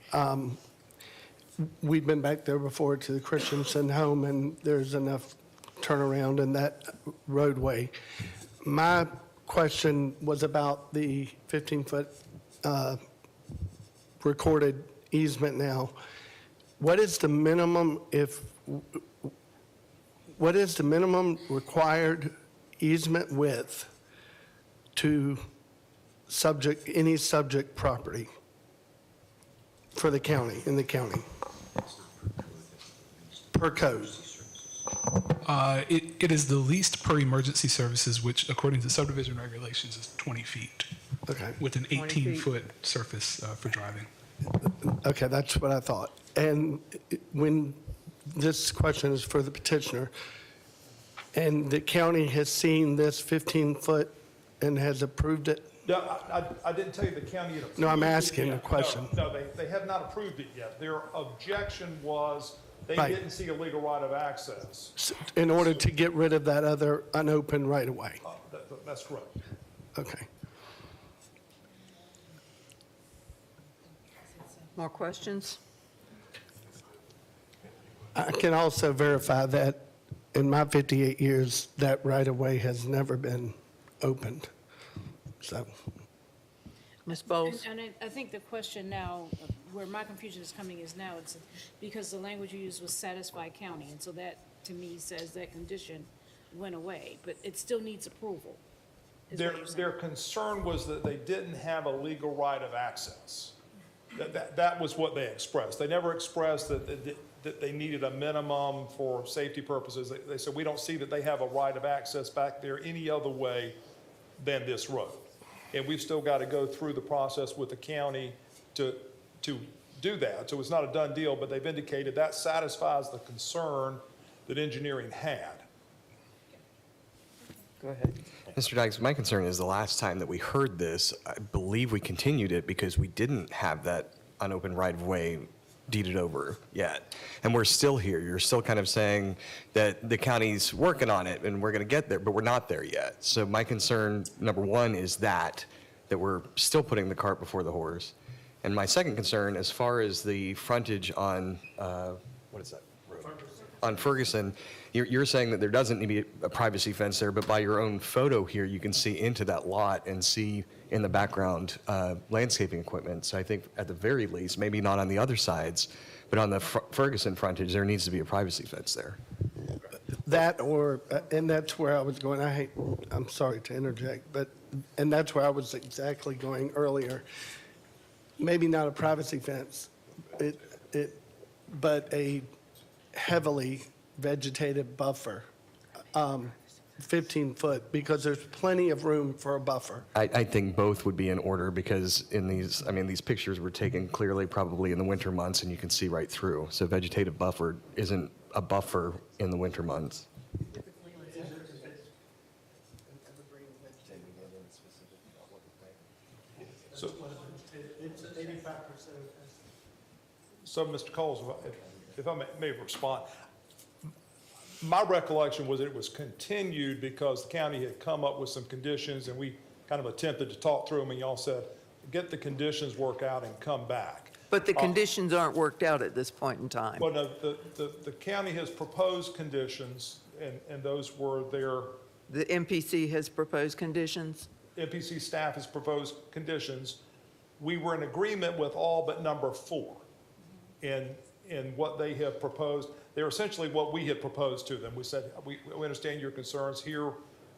we've been back there before to the Christensen home, and there's enough turnaround in that roadway. My question was about the 15-foot recorded easement now. What is the minimum required easement width to any subject property for the county, in the county? Per code. It is the least per emergency services, which according to subdivision regulations is 20 feet. Okay. With an 20 feet. 18-foot surface for driving. Okay, that's what I thought. And when this question is for the petitioner, and the county has seen this 15-foot and has approved it? No, I didn't tell you the county had approved it. No, I'm asking yet. a question. No, they have not approved it yet. Their objection was they Right. didn't see a legal right of access. In order to get rid of that other unopened right-of-way? That's correct. Okay. More questions? I can also verify that in my 58 years, that right-of-way has never been opened. So, Ms. Bowles? And I think the question now, where my confusion is coming is now, it's because the language you used was satisfy county, and so that, to me, says that condition went away, but it still needs approval. is what you're saying. Their concern was that they didn't have a legal right of access. That was what they expressed. They never expressed that they needed a minimum for safety purposes. They said, we don't see that they have a right of access back there any other way than this road. And we've still got to go through the process with the county to do that. So it's not a done deal, but they've indicated that satisfies the concern that engineering had. Go ahead. Mr. Dykes, my concern is the last time that we heard this, I believe we continued it because we didn't have that unopened right-of-way deeded over yet. And we're still here. You're still kind of saying that the county's working on it and we're going to get there, but we're not there yet. So my concern, number one, is that we're still putting the cart before the horse. And my second concern, as far as the frontage on, what is that road? On Ferguson, you're saying that there doesn't need to be a privacy fence there, but by your own photo here, you can see into that lot and see in the background landscaping equipment. So I think at the very least, maybe not on the other sides, but on the Ferguson frontage, there needs to be a privacy fence there. that and that's where I was going. I'm sorry to interject, and that's where I was exactly going earlier. Maybe not a privacy fence, but a heavily vegetated buffer, 15-foot, because there's plenty of room for a buffer. I think both would be in order because these pictures were taken clearly probably in the winter months and you can see right through. So vegetative buffer isn't a buffer in the winter months. So, Mr. Coles, if I may respond, my recollection was that it was continued because the county had come up with some conditions and we kind of attempted to talk through them and y'all said, get the conditions worked out and come back. But the conditions aren't worked out at this point in time. Well, no, the county has proposed conditions, and those were their, The MPC has proposed conditions? MPC staff has proposed conditions. We were in agreement with all but number 4. In what they have proposed, they're essentially what we had proposed to them. We said, we understand your concerns. Here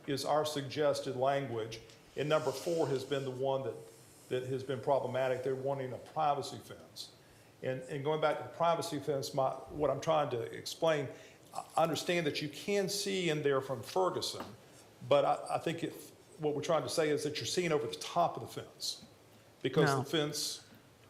is our suggested language. And number 4 has been the one that has been problematic. They're wanting a privacy fence. And going back to the privacy fence, what I'm trying to explain, I understand that you can see in there from Ferguson, but I think what we're trying to say is that you're seeing over the top of the fence. Because No. the fence,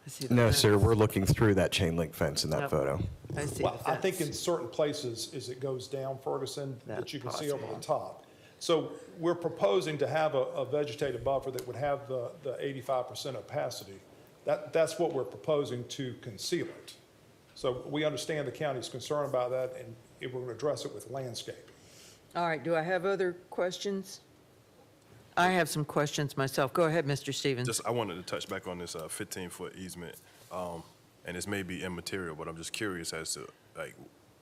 I see the No, fence. sir, we're looking through that chain link fence in that Yep. photo. I see the well, I think fence. in certain places as it goes down Ferguson, that That's you can see over possible. the top. So we're proposing to have a vegetative buffer that would have the 85% opacity. That's what we're proposing to conceal it. So we understand the county's concern about that, and we're going to address it with landscaping. All right, do I have other questions? I have some questions myself. Go ahead, Mr. Stevens. Just, I wanted to touch back on this 15-foot easement, and this may be immaterial, but I'm just curious as to, like,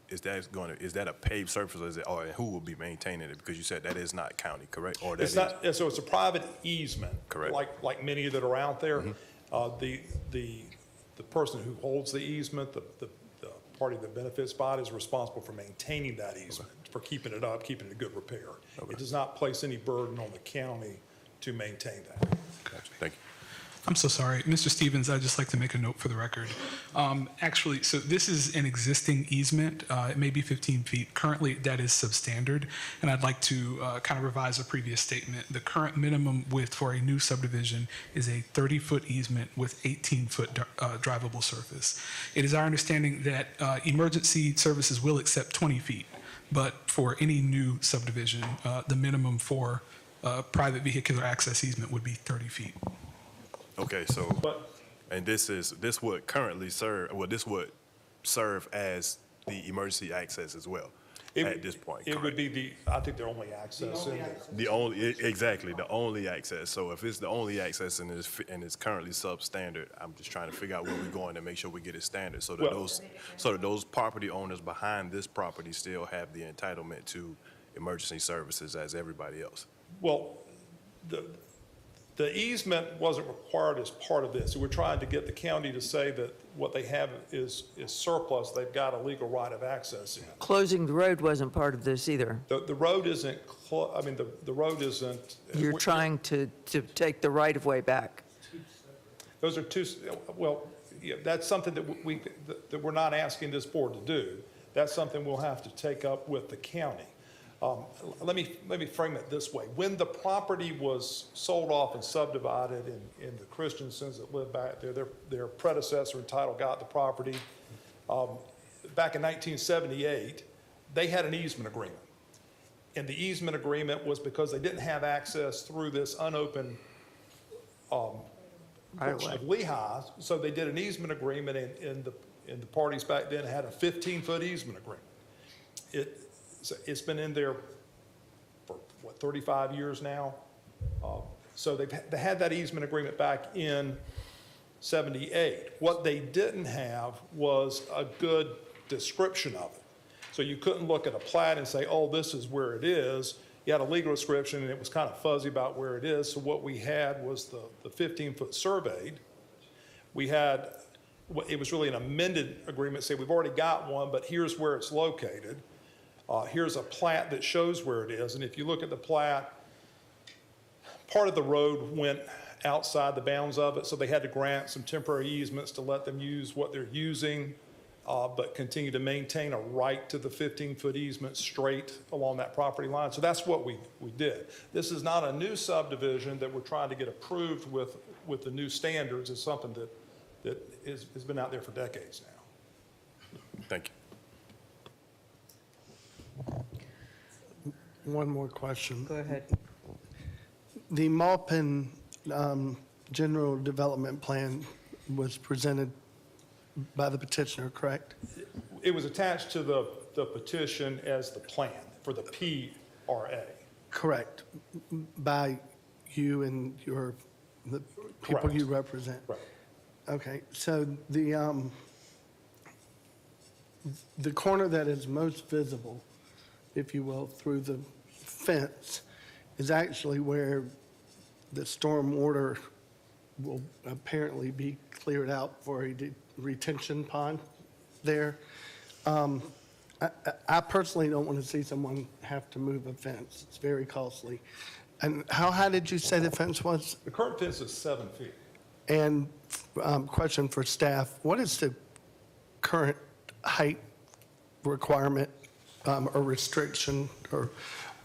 is that a paved surface, or is it, or who will be maintaining it? Because you said that is not county, correct? Or that It's not, yeah, so it's a private easement. Correct. Like many that are out there. The person who holds the easement, the party that benefits by it is responsible for maintaining that easement, for keeping it up, keeping it in good repair. It does not place any burden on the county to maintain that. Gotcha. Thank you. I'm so sorry. Mr. Stevens, I'd just like to make a note for the record. Actually, so this is an existing easement. It may be 15 feet. Currently, that is substandard, and I'd like to kind of revise a previous statement. The current minimum width for a new subdivision is a 30-foot easement with 18-foot drivable surface. It is our understanding that emergency services will accept 20 feet, but for any new subdivision, the minimum for private vehicular access easement would be 30 feet. Okay, so, But and this would currently serve, well, this would serve as the emergency access as well at this point, it would be I think their only access in there. Exactly, the only access. So if it's the only access and it's currently substandard, I'm just trying to figure out where we're going to make sure we get it standard so that those property owners behind this property still have the entitlement to emergency services as everybody else. Well, the easement wasn't required as part of this. So we're trying to get the county to say that what they have is surplus. They've got a legal right of access in. Closing the road wasn't part of this either. The road isn't, the road isn't. You're trying to take the right-of-way back. Those are two, well, yeah, that's something that we're not asking this board to do. That's something we'll have to take up with the county. Let me frame it this way. When the property was sold off and subdivided in the Christiansens that lived back there, their predecessor and title got the property. Back in 1978, they had an easement agreement. And the easement agreement was because they didn't have access through this unopened portion of Lehigh. So they did an easement agreement, and the parties back then had a 15-foot easement agreement. It's been in there for, 35 years now? So they had that easement agreement back in 78. What they didn't have was a good description of it. So you couldn't look at a plat and say, oh, this is where it is. You had a legal description, and it was kind of fuzzy about where it is. So what we had was the 15-foot surveyed. It was really an amended agreement, say we've already got one, but here's where it's located. Here's a plat that shows where it is, and if you look at the plat, part of the road went outside the bounds of it, so they had to grant some temporary easements to let them use what they're using, but continue to maintain a right to the 15-foot easement straight along that property line. So that's what we did. This is not a new subdivision that we're trying to get approved with the new standards. It's something that has been out there for decades now. Thank you. One more question. Go ahead. The Maupin General Development Plan was presented by the petitioner, correct? It was attached to the petition as the plan for the PRA. Correct. By you and your the people Correct. you represent. Right. Okay, so the corner that is most visible, if you will, through the fence is actually where the storm water will apparently be cleared out for a retention pond there. I personally don't want to see someone have to move a fence. It's very costly. And how high did you say the fence was? The current fence is 7 feet. And question for staff, what is the current height requirement or restriction or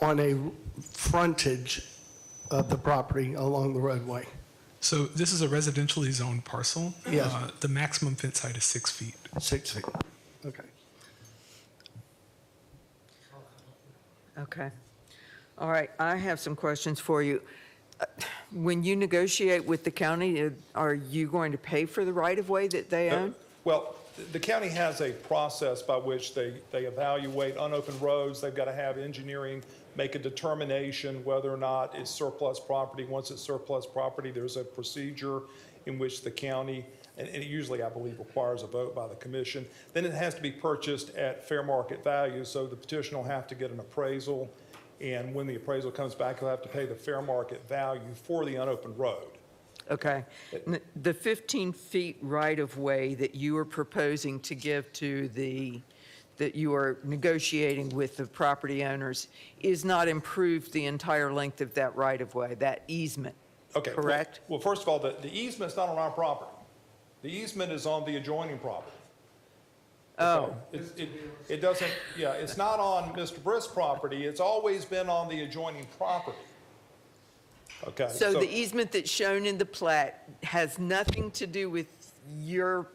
on a frontage of the property along the roadway? So this is a residentially zoned parcel. Yes. The maximum fence height is 6 feet. 6 feet, okay. Okay. All right, I have some questions for you. When you negotiate with the county, are you going to pay for the right-of-way that they own? Well, the county has a process by which they evaluate unopened roads. They've got to have engineering make a determination whether or not it's surplus property. Once it's surplus property, there's a procedure in which the county, and it usually, I believe, requires a vote by the commission. Then it has to be purchased at fair market value, so the petitioner will have to get an appraisal, and when the appraisal comes back, he'll have to pay the fair market value for the unopened road. Okay. The 15 feet right-of-way that you are proposing to give to that you are negotiating with the property owners is not improved the entire length of that right-of-way, that easement, Okay. correct? Well, first of all, the easement's not on our property. The easement is on the adjoining property. Oh, It doesn't, yeah, it's not on Mr. Brisk's property. It's always been on the adjoining property. Okay. so the easement that's shown in the plat has nothing to do with your,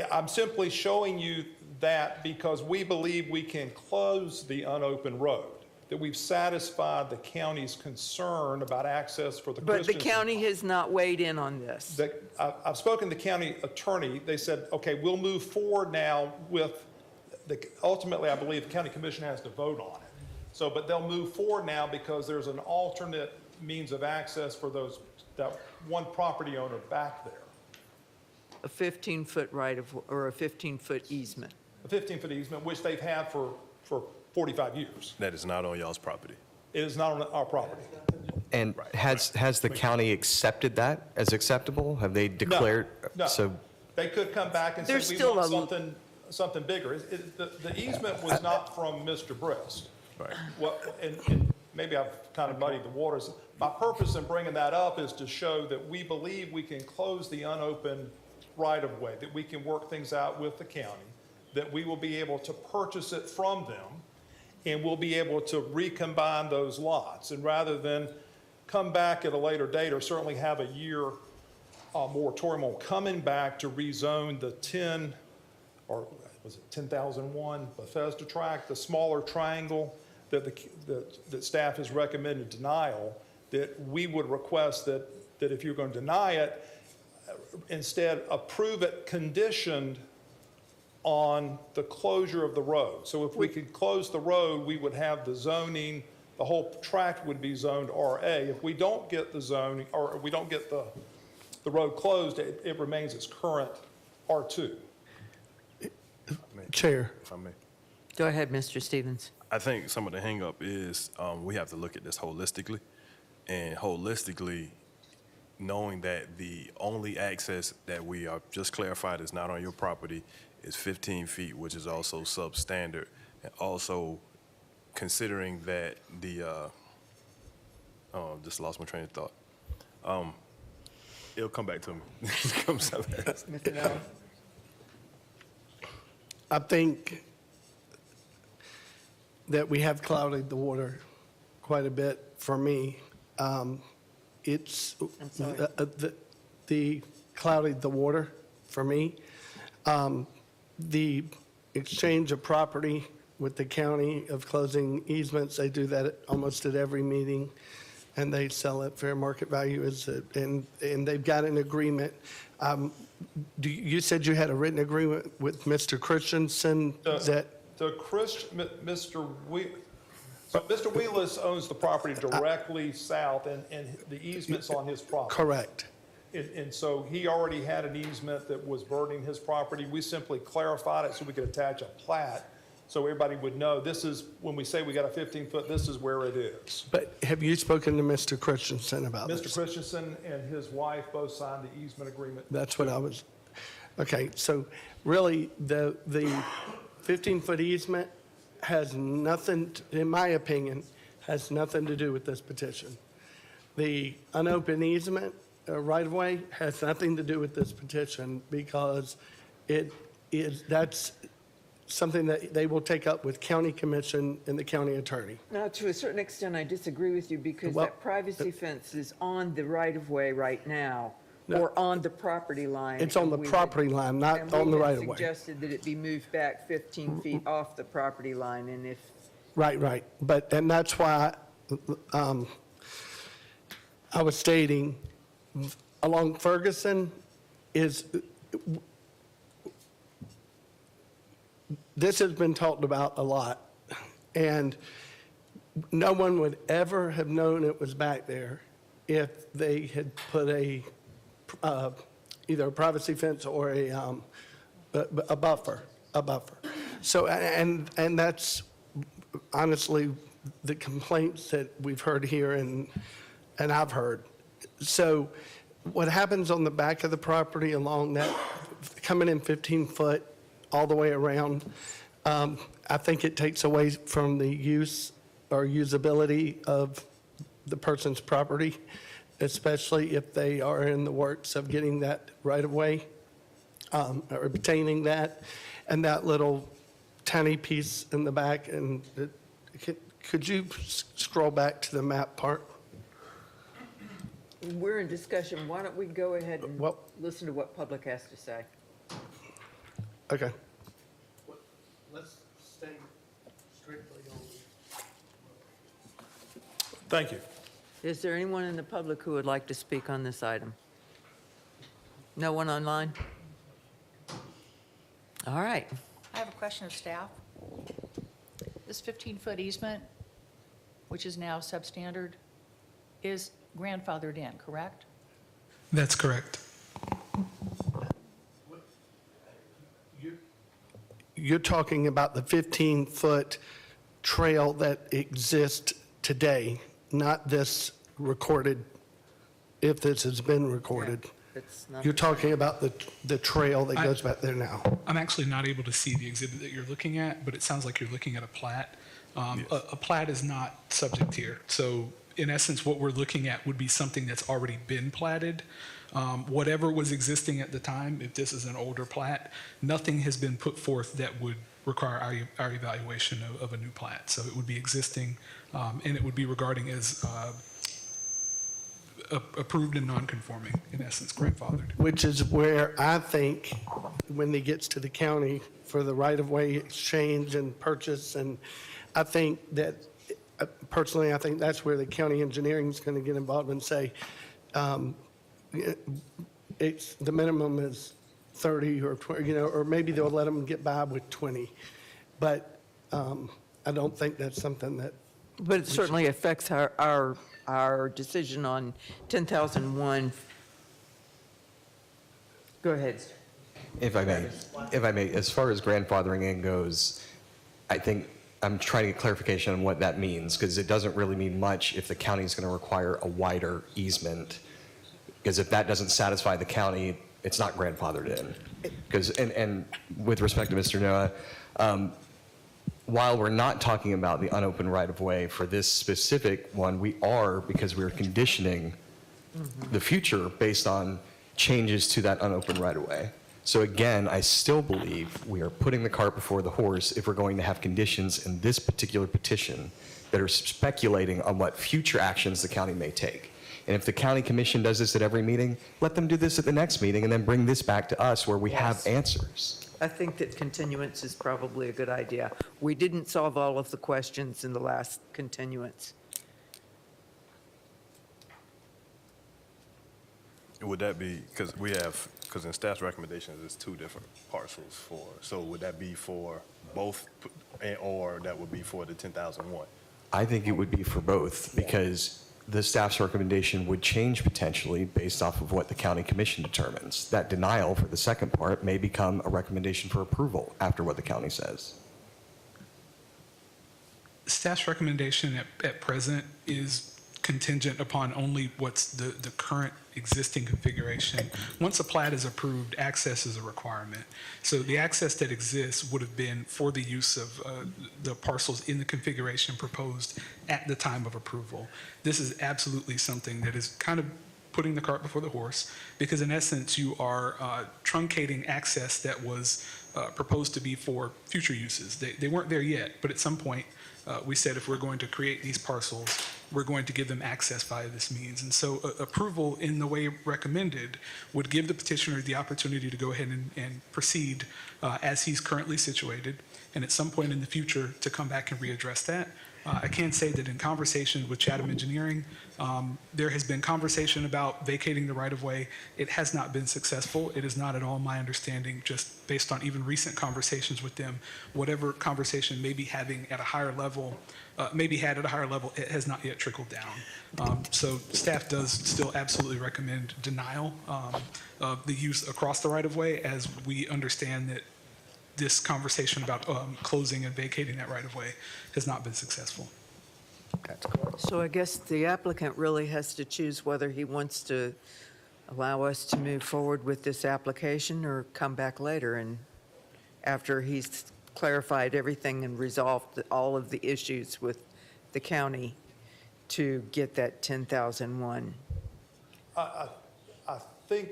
I'm simply showing you that because we believe we can close the unopened road, that we've satisfied the county's concern about access for the but the Christians. county has not weighed in on this. I've spoken to the county attorney. They said, okay, we'll move forward now with, ultimately, I believe the county commission has to vote on it. So, but they'll move forward now because there's an alternate means of access for that one property owner back there. A 15-foot or a 15-foot easement. A 15-foot easement, which they've had for 45 years. That is not on y'all's property. It is not on our property. And has the county accepted that as acceptable? Have they declared? No. So They could come back and say, There's we still want something bigger. The easement was not from Mr. Brisk. Right. And maybe I've kind of muddied the waters. My purpose in bringing that up is to show that we believe we can close the unopened right-of-way, that we can work things out with the county, that we will be able to purchase it from them, and we'll be able to recombine those lots. And rather than come back at a later date, or certainly have a year moratorium on coming back to rezone the 10, or was it 10,001 Bethesda tract, the smaller triangle that staff has recommended denial, that we would request that if you're going to deny it, instead approve it conditioned on the closure of the road. So if we could close the road, we would have the zoning, the whole tract would be zoned RA. If we don't get the zoning, or we don't get the road closed, it remains its current R2. Chair. If I may. Go ahead, Mr. Stevens. I think some of the hangup is we have to look at this holistically, and holistically, knowing that the only access that we are just clarified is not on your property is 15 feet, which is also substandard, and also considering that the just lost my train of thought. It'll come back to me. Mr. Allen? I think that we have clouded the water quite a bit for me. It's the clouded the water for me. The exchange of property with the county of closing easements, they do that almost at every meeting, and they sell at fair market value, and they've got an agreement. You said you had a written agreement with Mr. Christensen that... Mr. So Mr. Wheelis owns the property directly south, and the easement's on his property. Correct. And so he already had an easement that was burdening his property. We simply clarified it so we could attach a plat, so everybody would know, this is, when we say we got a 15-foot, this is where it is. But have you spoken to Mr. Christensen about this? Mr. Christensen and his wife both signed the easement agreement. That's what I was, okay, so really, the 15-foot easement has nothing, in my opinion, has nothing to do with this petition. The unopened easement, right-of-way, has nothing to do with this petition because that's something that they will take up with county commission and the county attorney. Now, to a certain extent, I disagree with you because Well, that privacy fence is on the right-of-way right now, No. or on the property line. It's on and the we had- property line, not and on the we had right-of-way. suggested that it be moved back 15 feet off the property line, and if, Right. But, and that's why I was stating along Ferguson is, this has been talked about a lot, and no one would ever have known it was back there if they had put either a privacy fence or a buffer. So, and that's honestly the complaints that we've heard here and I've heard. So what happens on the back of the property along that, coming in 15 foot all the way around, I think it takes away from the use or usability of the person's property, especially if they are in the works of getting that right of way, or obtaining that, and that little tiny piece in the back. And could you scroll back to the map part? we're in discussion, why don't we go ahead and Well- listen to what public has to say? Okay. Let's stay strictly on. Thank you. Is there anyone in the public who would like to speak on this item? No one online? All right. I have a question of staff. This 15-foot easement, which is now substandard, is grandfathered in, correct? That's correct. You're talking about the 15-foot trail that exists today, not this recorded, if this has been recorded. It's not You're the same. talking about the trail that goes back there now. I'm actually not able to see the exhibit that you're looking at, but it sounds like you're looking at a plat. A plat is not subject here. So in essence, what we're looking at would be something that's already been platted. Whatever was existing at the time, if this is an older plat, nothing has been put forth that would require our evaluation of a new plat. So it would be existing, and it would be regarding as approved and non-conforming, in essence, grandfathered. Which is where I think, when it gets to the county for the right-of-way exchange and purchase, and I think that, personally, I think that's where the county engineering is going to get involved and say, it's, the minimum is 30 or 20, or maybe they'll let them get by with 20. But I don't think that's something that, But it certainly affects our decision on 10,001. Go ahead. If I may, as far as grandfathering in goes, I think I'm trying to get clarification on what that means, because it doesn't really mean much if the county is going to require a wider easement, because if that doesn't satisfy the county, it's not grandfathered in. Because, and with respect to Mr. Noah, while we're not talking about the unopened right-of-way for this specific one, we are, because we're conditioning the future based on changes to that unopened right-of-way. So again, I still believe we are putting the cart before the horse if we're going to have conditions in this particular petition that are speculating on what future actions the county may take. And if the county commission does this at every meeting, let them do this at the next meeting and then bring this back to us where we have answers. I think that continuance is probably a good idea. We didn't solve all of the questions in the last continuance. Would that be, because in staff's recommendations, there's 2 different parcels for, so would that be for both, or that would be for the 10,001? I think it would be for both, because the staff's recommendation would change potentially based off of what the county commission determines. That denial for the second part may become a recommendation for approval after what the county says. Staff's recommendation at present is contingent upon only what's the current existing configuration. Once a plat is approved, access is a requirement. So the access that exists would have been for the use of the parcels in the configuration proposed at the time of approval. This is absolutely something that is kind of putting the cart before the horse, because in essence, you are truncating access that was proposed to be for future uses. They weren't there yet, but at some point, we said if we're going to create these parcels, we're going to give them access via this means. And so approval in the way recommended would give the petitioner the opportunity to go ahead and proceed as he's currently situated, and at some point in the future to come back and readdress that. I can say that in conversation with Chatham Engineering, there has been conversation about vacating the right-of-way. It has not been successful. It is not at all my understanding, just based on even recent conversations with them. Whatever conversation may be having at a higher level, it has not yet trickled down. So staff does still absolutely recommend denial of the use across the right-of-way, as we understand that this conversation about closing and vacating that right-of-way has not been successful. So I guess the applicant really has to choose whether he wants to allow us to move forward with this application or come back later and after he's clarified everything and resolved all of the issues with the county to get that 10,001. I think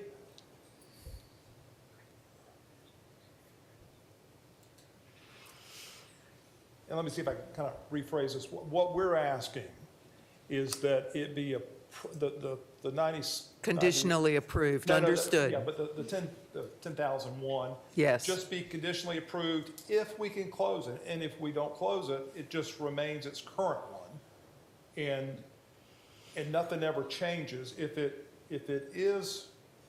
and let me see if I can kind of rephrase this. What we're asking is that it be the 90. Conditionally approved, understood. Yeah, but the 10,001. Yes. Just be conditionally approved if we can close it. And if we don't close it, it just remains its current one. And nothing ever changes. If it is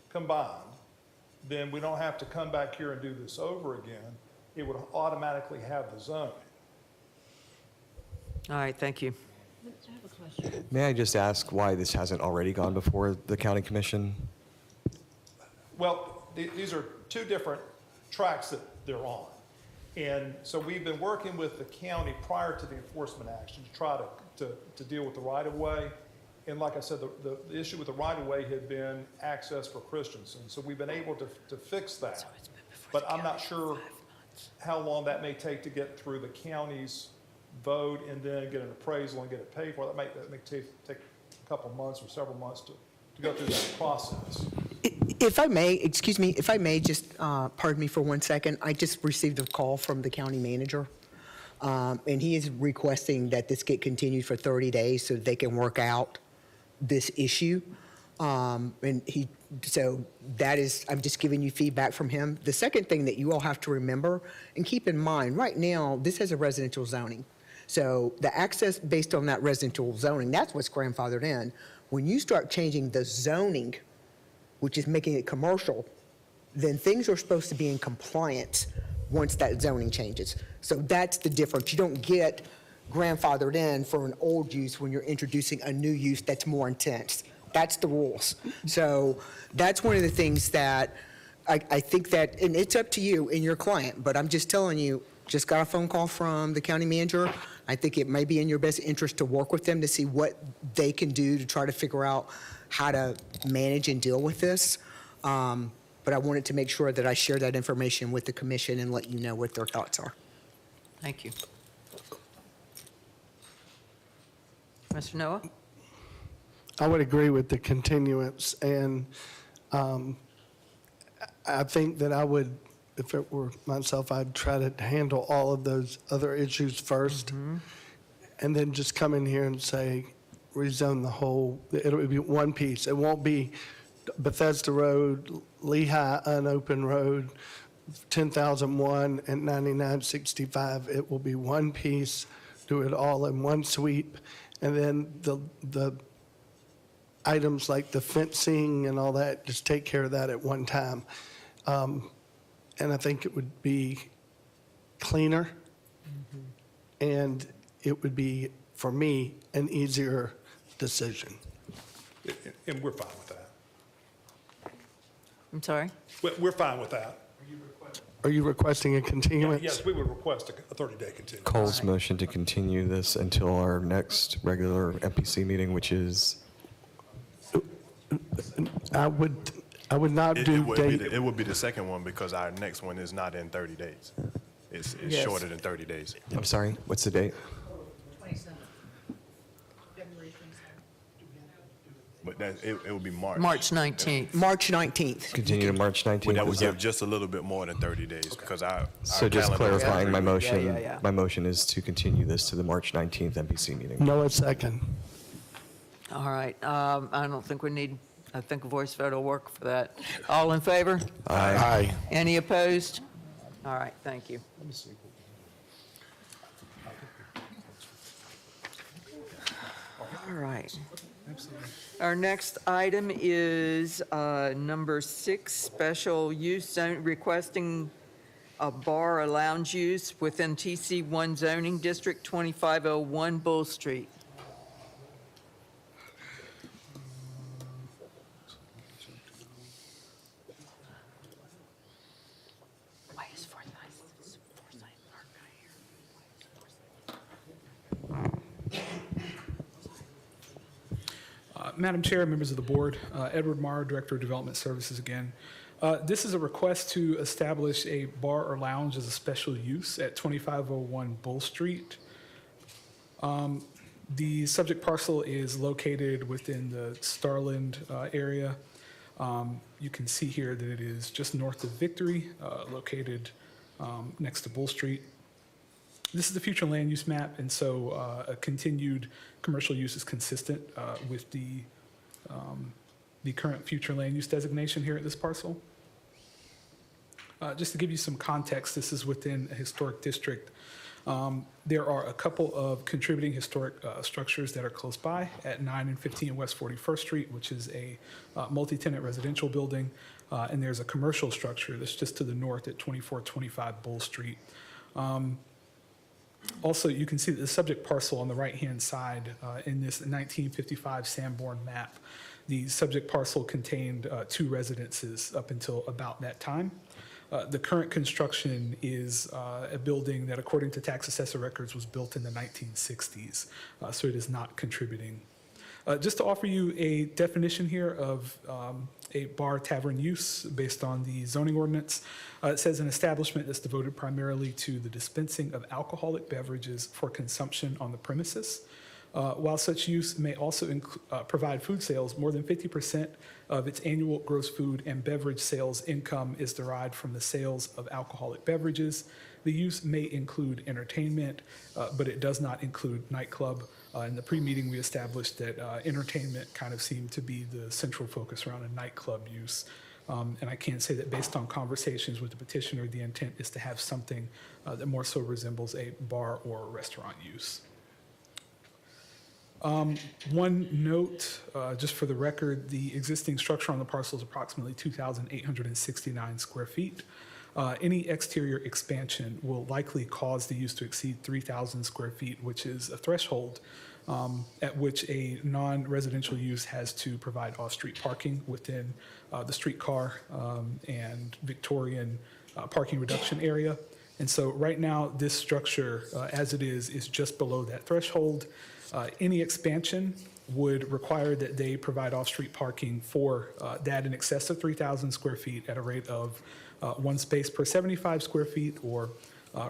combined, then we don't have to come back here and do this over again. It would automatically have the zoning. All right, thank you. I have a question. May I just ask why this hasn't already gone before the county commission? Well, these are two different tracks that they're on. And so we've been working with the county prior to the enforcement action to try to deal with the right-of-way. And like I said, the issue with the right-of-way had been access for Christensen. So we've been able to fix that. But I'm not sure how long that may take to get through the county's vote and then get an appraisal and get it paid for. That may take a couple months or several months to go through that process. If I may, excuse me, if I may just, pardon me for 1 second, I just received a call from the county manager, and he is requesting that this get continued for 30 days so they can work out this issue. So that is, I'm just giving you feedback from him. The second thing that you all have to remember and keep in mind, right now, this has a residential zoning. So the access based on that residential zoning, that's what's grandfathered in. When you start changing the zoning, which is making it commercial, then things are supposed to be in compliance once that zoning changes. So that's the difference. You don't get grandfathered in for an old use when you're introducing a new use that's more intense. That's the rules. So that's one of the things that I think that, and it's up to you and your client, but I'm just telling you, just got a phone call from the county manager. I think it may be in your best interest to work with them to see what they can do to try to figure out how to manage and deal with this. But I wanted to make sure that I share that information with the commission and let you know what their thoughts are. Thank you. Mr. Noah? I would agree with the continuance, and I think that I would, if it were myself, I'd try to handle all of those other issues first, and then just come in here and say, rezone the whole, it'll be one piece. It won't be Bethesda Road, Lehigh Unopened Road, 10,001 and 9965. It will be one piece, do it all in one sweep, and then the items like the fencing and all that, just take care of that at one time. And I think it would be cleaner, and it would be for me, an easier decision. And we're fine with that. I'm sorry? We're fine with that. Are you requesting a continuance? Yes, we would request a 30-day continuance. Cole's motion to continue this until our next regular MPC meeting, which is, I would not do date. It would be the second one because our next one is not in 30 days. It's Yes. shorter than 30 days. I'm sorry, what's the date? But that, it would be March. March 19th. March 19th. Continue to March 19th? Well, that would is give just a little bit more than 30 days because our So just calendar is clarifying my every week. motion, yeah. my motion is to continue this to the March 19th MPC meeting. No, a second. All right, I don't think we need, I think a voice vote will work for that. All in favor? Aye. Any opposed? All right, thank you. All right. Our next item is number 6, special use zone, requesting a bar or lounge use within TC1 zoning district, 2501 Bull Street. Why is Forsyth Park here? Madam Chair, members of the board, Edward Marr, Director of Development Services again. This is a request to establish a bar or lounge as a special use at 2501 Bull Street. The subject parcel is located within the Starland area. You can see here that it is just north of Victory, located next to Bull Street. This is the future land use map, and so a continued commercial use is consistent with the current future land use designation here at this parcel. Just to give you some context, this is within a historic district. There are a couple of contributing historic structures that are close by at 9 and 15 West 41st Street, which is a multi-tenant residential building, and there's a commercial structure that's just to the north at 2425 Bull Street. Also, you can see that the subject parcel on the right-hand side in this 1955 Sanborn map, the subject parcel contained 2 residences up until about that time. The current construction is a building that, according to tax assessor records, was built in the 1960s, so it is not contributing. Just to offer you a definition here of a bar tavern use based on the zoning ordinance, it says an establishment that's devoted primarily to the dispensing of alcoholic beverages for consumption on the premises. While such use may also provide food sales, more than 50% of its annual gross food and beverage sales income is derived from the sales of alcoholic beverages. The use may include entertainment, but it does not include nightclub. In the pre-meeting, we established that entertainment kind of seemed to be the central focus around a nightclub use. And I can say that based on conversations with the petitioner, the intent is to have something that more so resembles a bar or a restaurant use. One note, just for the record, the existing structure on the parcel is approximately 2,869 square feet. Any exterior expansion will likely cause the use to exceed 3,000 square feet, which is a threshold at which a non-residential use has to provide off-street parking within the streetcar and Victorian parking reduction area. And so right now, this structure, as it is just below that threshold. Any expansion would require that they provide off-street parking for that in excess of 3,000 square feet at a rate of 1 space per 75 square feet, or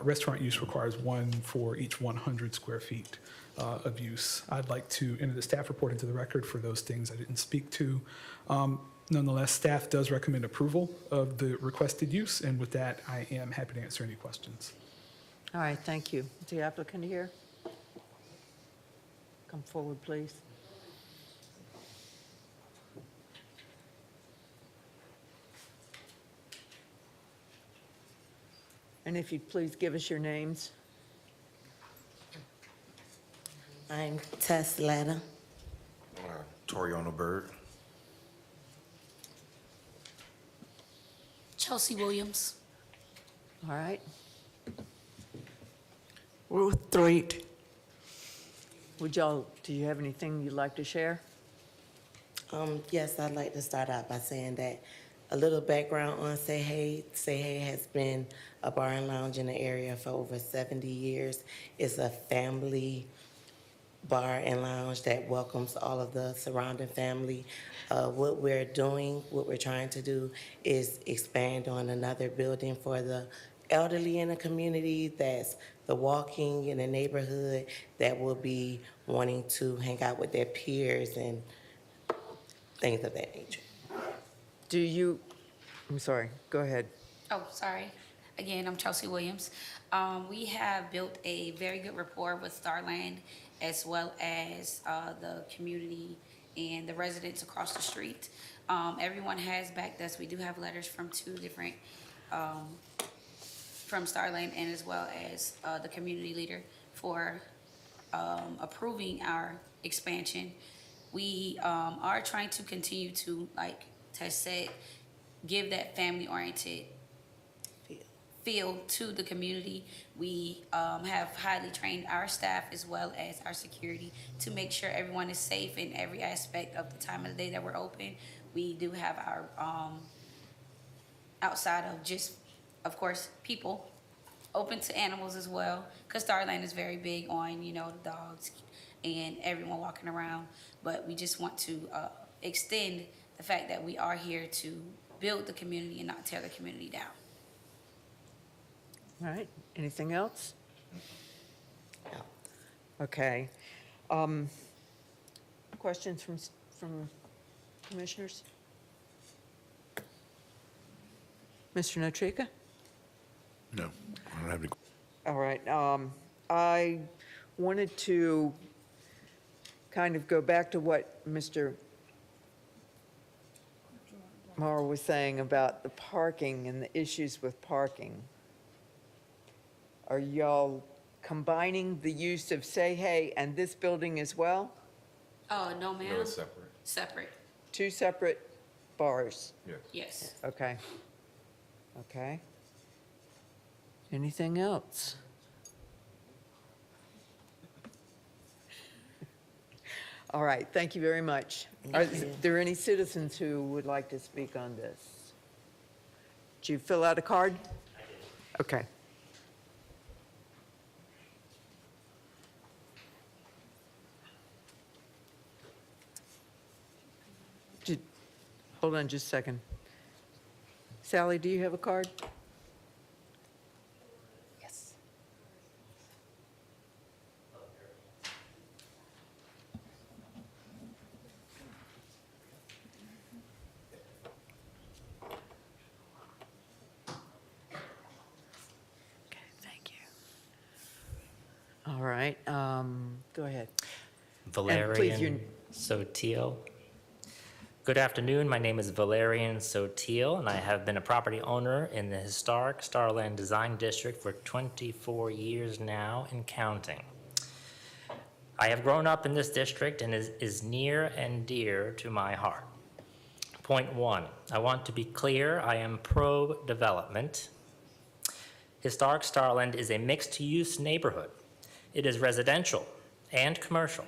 restaurant use requires 1 for each 100 square feet of use. I'd like to enter the staff report into the record for those things I didn't speak to. Nonetheless, staff does recommend approval of the requested use, and with that, I am happy to answer any questions. All right, thank you. Is the applicant here? Come forward, please. And if you'd please give us your names. I'm Tess Lana. Toriano Bird. Chelsea Williams. All right. Ruth Threet. do you have anything you'd like to share? Yes, I'd like to start out by saying that a little background on Say Hey. Say Hey has been a bar and lounge in the area for over 70 years. It's a family bar and lounge that welcomes all of the surrounding family. What we're doing, what we're trying to do is expand on another building for the elderly in the community, that's the walking in the neighborhood, that will be wanting to hang out with their peers and things of that nature. I'm sorry, go ahead. Oh, sorry. Again, I'm Chelsea Williams. We have built a very good rapport with Starland, as well as the community and the residents across the street. Everyone has backed us. We do have letters from two different, from Starland and as well as the community leader for approving our expansion. We are trying to continue to, like Tess said, give that family-oriented feel to the community. We have highly trained our staff as well as our security to make sure everyone is safe in every aspect of the time of the day that we're open. We do have our, outside of just, of course, people, open to animals as well, because Starland is very big on, the dogs and everyone walking around. But we just want to extend the fact that we are here to build the community and not tear the community down. All right, anything else? No. Okay. Questions from commissioners? Mr. Notrika? No, I don't have any. All right, I wanted to kind of go back to what Mr. Morrow was saying about the parking and the issues with parking. Are y'all combining the use of Say Hey and this building as well? Oh, no, ma'am. No, it's separate. Separate, Two separate bars? Yes. yes. Okay. Okay. Anything else? All right, thank you very much. Are there any citizens who would like to speak on this? Did you fill out a card? Okay. Hold on just a second. Sally, do you have a card? Yes. Okay, thank you. All right, go ahead. Valerian Sotil. Good afternoon. My name is Valerian Sotil, and I have been a property owner in the historic Starland Design District for 24 years now and counting. I have grown up in this district and is near and dear to my heart. Point one, I want to be clear, I am pro-development. Historic Starland is a mixed-use neighborhood. It is residential and commercial.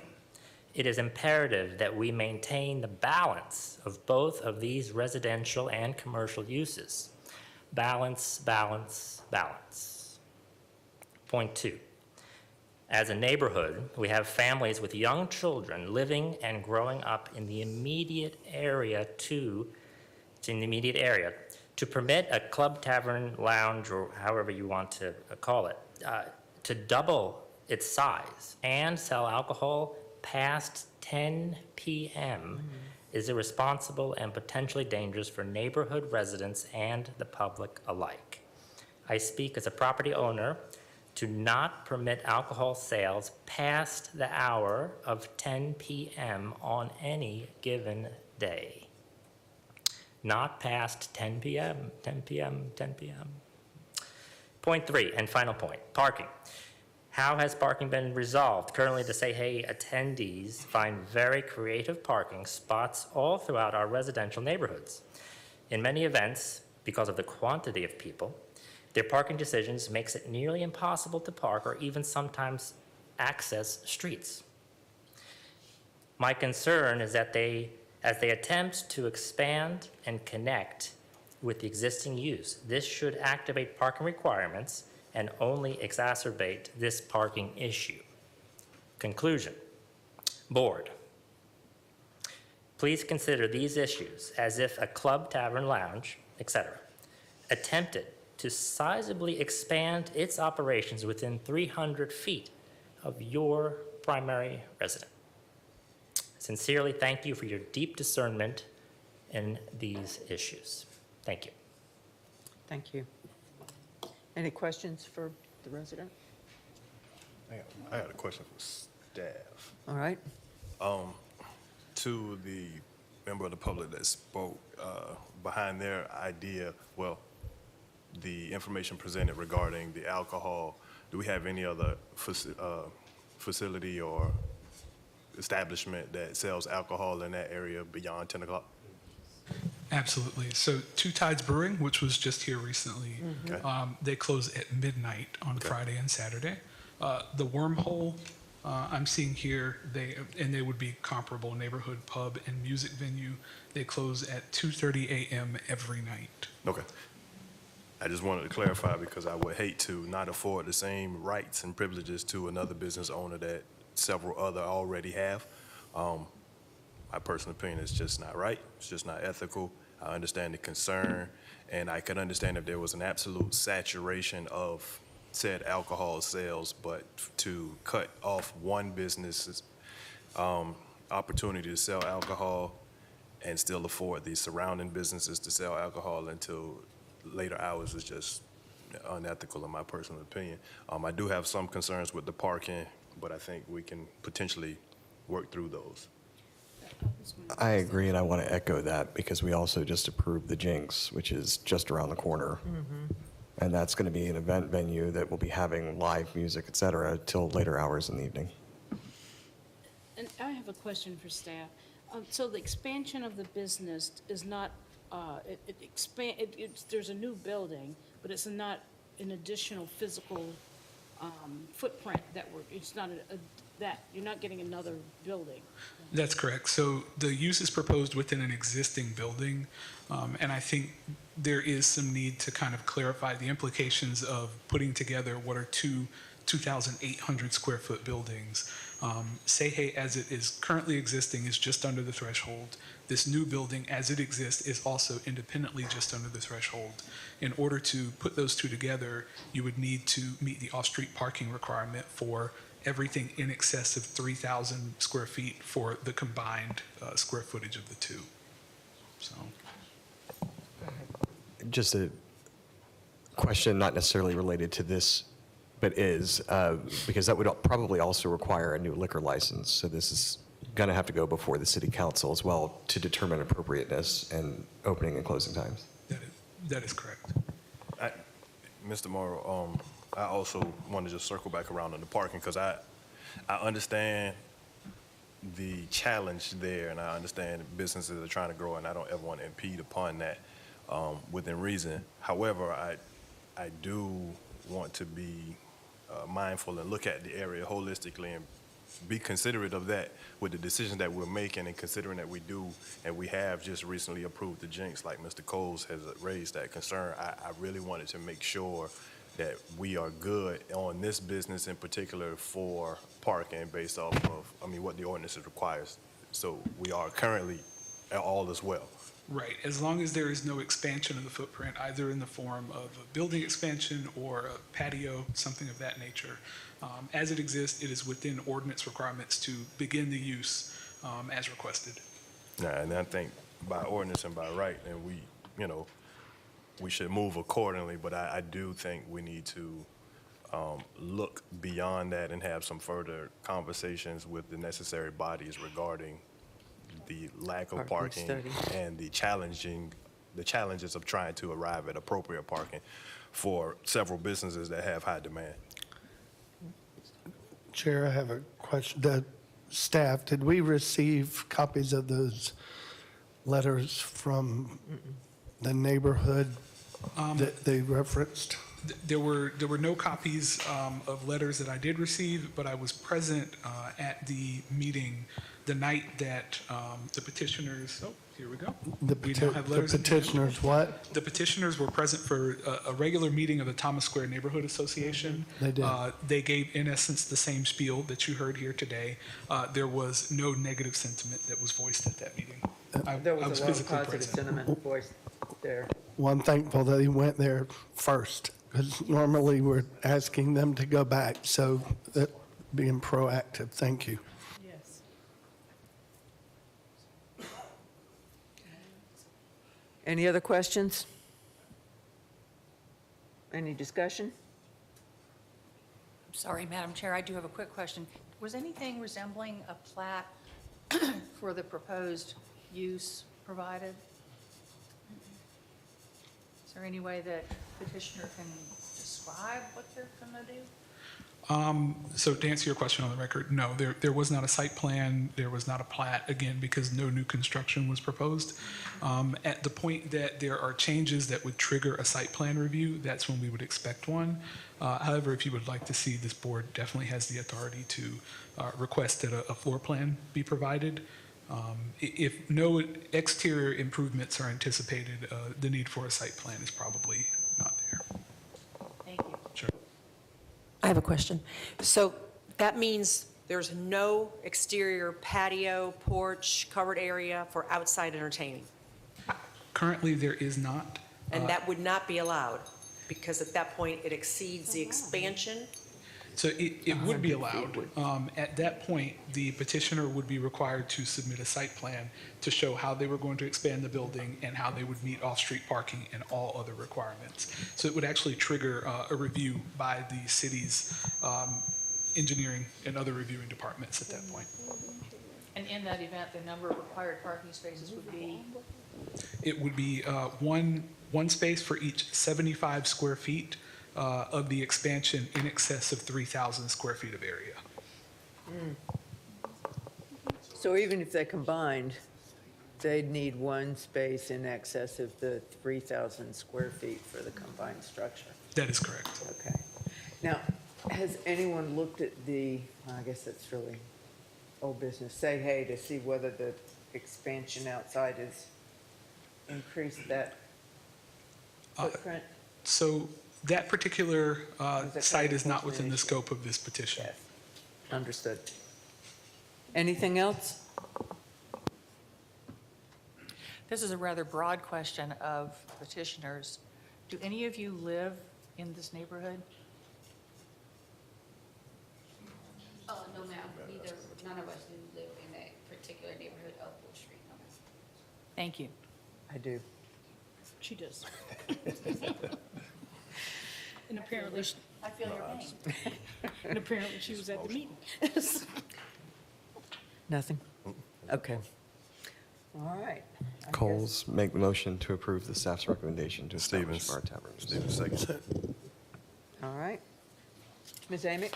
It is imperative that we maintain the balance of both of these residential and commercial uses. Balance, balance, balance. Point two, as a neighborhood, we have families with young children living and growing up in the immediate area to permit a club, tavern, lounge, or however you want to call it, to double its size and sell alcohol past 10 p.m. is irresponsible and potentially dangerous for neighborhood residents and the public alike. I speak as a property owner to not permit alcohol sales past the hour of 10 p.m. on any given day. Not past 10 p.m., 10 p.m., 10 p.m. Point three, and final point, parking. How has parking been resolved? Currently, the Say Hey attendees find very creative parking spots all throughout our residential neighborhoods. In many events, because of the quantity of people, their parking decisions makes it nearly impossible to park or even sometimes access streets. My concern is that as they attempt to expand and connect with the existing use, this should activate parking requirements and only exacerbate this parking issue. Conclusion. Board, please consider these issues as if a club, tavern, lounge, etc., attempted to sizably expand its operations within 300 feet of your primary residence. Sincerely, thank you for your deep discernment in these issues. Thank you. Thank you. Any questions for the resident? I got a question for staff. All right. To the member of the public that spoke, behind their idea, well, the information presented regarding the alcohol, do we have any other facility or establishment that sells alcohol in that area beyond 10 o'clock? Absolutely. So Two Tides Brewing, which was just here recently, they close at midnight on Friday and Saturday. The Wormhole, I'm seeing here, they would be comparable neighborhood pub and music venue. They close at 2:30 a.m. every night. Okay. I just wanted to clarify because I would hate to not afford the same rights and privileges to another business owner that several other already have. My personal opinion is just not right. It's just not ethical. I understand the concern, and I can understand if there was an absolute saturation of said alcohol sales, but to cut off one business's opportunity to sell alcohol and still afford the surrounding businesses to sell alcohol until later hours is just unethical in my personal opinion. I do have some concerns with the parking, but I think we can potentially work through those. I agree, and I want to echo that because we also just approved the Jinx, which is just around the corner. And that's going to be an event venue that will be having live music, et cetera, till later hours in the evening. And I have a question for staff. So the expansion of the business is not, there's a new building, but it's not an additional physical footprint it's not that, you're not getting another building. That's correct. So the use is proposed within an existing building, and I think there is some need to kind of clarify the implications of putting together what are two 2,800 square foot buildings. Say Hey, as it is currently existing, is just under the threshold. This new building, as it exists, is also independently just under the threshold. In order to put those two together, you would need to meet the off-street parking requirement for everything in excess of 3,000 square feet for the combined square footage of the two. So. Just a question, not necessarily related to this, but is, because that would probably also require a new liquor license. So this is going to have to go before the city council as well to determine appropriateness and opening and closing times. That is correct. Mr. Morrow, I also want to just circle back around on the parking because I understand the challenge there, and I understand businesses are trying to grow, and I don't ever want to impede upon that within reason. However, I do want to be mindful and look at the area holistically and be considerate of that with the decisions that we're making, and considering that we do and we have just recently approved the Jinx, like Mr. Coles has raised that concern. I really wanted to make sure that we are good on this business in particular for parking based off of, what the ordinance requires. So we are currently all as well. Right, as long as there is no expansion of the footprint, either in the form of a building expansion or a patio, something of that nature. As it exists, it is within ordinance requirements to begin the use as requested. And I think by ordinance and by right, and we should move accordingly, but I do think we need to look beyond that and have some further conversations with the necessary bodies regarding the lack of parking and the challenges of trying to arrive at appropriate parking for several businesses that have high demand. Chair, I have a question. The staff, did we receive copies of those letters from the neighborhood that they referenced? There were no copies of letters that I did receive, but I was present at the meeting the night that the petitioners, oh, here we go. We now have letters in hand. petitioners what? The petitioners were present for a regular meeting of the Thomas Square Neighborhood Association. They did. They gave, in essence, the same spiel that you heard here today. There was no negative sentiment that was voiced at that meeting. There I was a lot of physically positive present. sentiment voiced there. Well, I'm thankful that he went there first, because normally we're asking them to go back, so that being proactive, thank you. Yes. Any other questions? Any discussion? Sorry, Madam Chair, I do have a quick question. Was anything resembling a plat for the proposed use provided? Is there any way that petitioner can describe what they're going to do? So to answer your question on the record, no, there was not a site plan, there was not a plat, again, because no new construction was proposed. At the point that there are changes that would trigger a site plan review, that's when we would expect one. However, if you would like to see, this board definitely has the authority to request that a floor plan be provided. If no exterior improvements are anticipated, the need for a site plan is probably not there. Thank you. Sure. I have a question. So that means there's no exterior patio, porch, covered area for outside entertaining? Currently, there is not. And that would not be allowed, because at that point, it exceeds the expansion? So it would be allowed. At that point, the petitioner would be required to submit a site plan to show how they were going to expand the building and how they would meet off-street parking and all other requirements. So it would actually trigger a review by the city's engineering and other reviewing departments at that point. And in that event, the number of required parking spaces would be? It would be one space for each 75 square feet of the expansion in excess of 3,000 square feet of area. So even if they combined, they'd need one space in excess of the 3,000 square feet for the combined structure. That is correct. Okay. Now, has anyone looked at I guess that's really old business, say hey to see whether the expansion outside has increased that footprint? So that particular site is not within the scope of this petition. Yes. Understood. Anything else? This is a rather broad question of petitioners. Do any of you live in this neighborhood? Oh, no, ma'am, none of us do live in that particular neighborhood of Wood Street, no, ma'am. Thank you. I do. She does. And apparently, I feel your pain. and apparently she was at the meeting. Nothing? Okay. All right. I Coles, make the motion to approve the staff's recommendation to establish bar taverns. Stevens, second. guess- All right. Ms. Amick?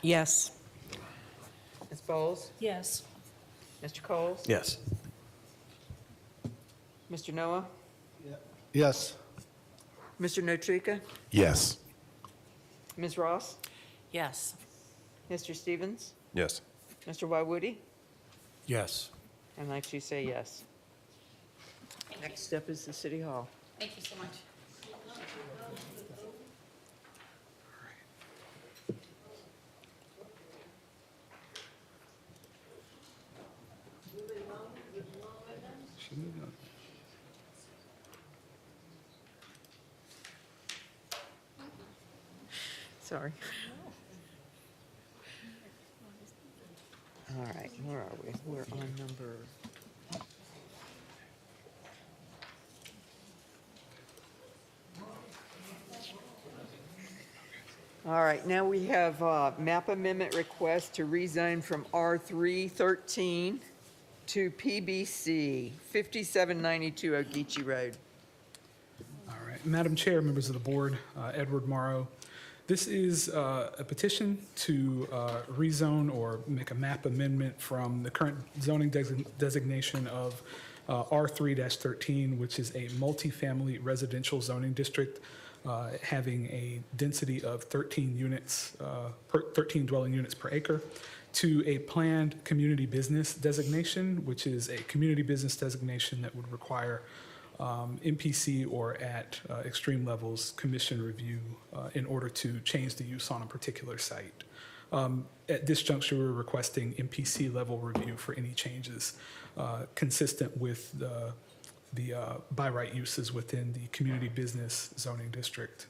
Yes. Ms. Bowles? Yes. Mr. Coles? Yes. Mr. Noah? Yes. Mr. Notrika? Yes. Ms. Ross? Yes. Mr. Stevens? Yes. Mr. Wywoody? Yes. And I too say yes. Next step is the City Hall. Thank you so much. Sorry. All right, where are we? We're on number... All right, now we have map amendment request to rezone from R313 to PBC, 5792 Ogeechee Road. All right. Madam Chair, members of the board, Edward Morrow. This is a petition to rezone or make a map amendment from the current zoning designation of R3-13, which is a multifamily residential zoning district. having a density of 13 units, 13 dwelling units per acre, to a planned community business designation, which is a community business designation that would require MPC or at extreme levels commission review in order to change the use on a particular site. At this juncture, we're requesting MPC level review for any changes consistent with the by right uses within the community business zoning district.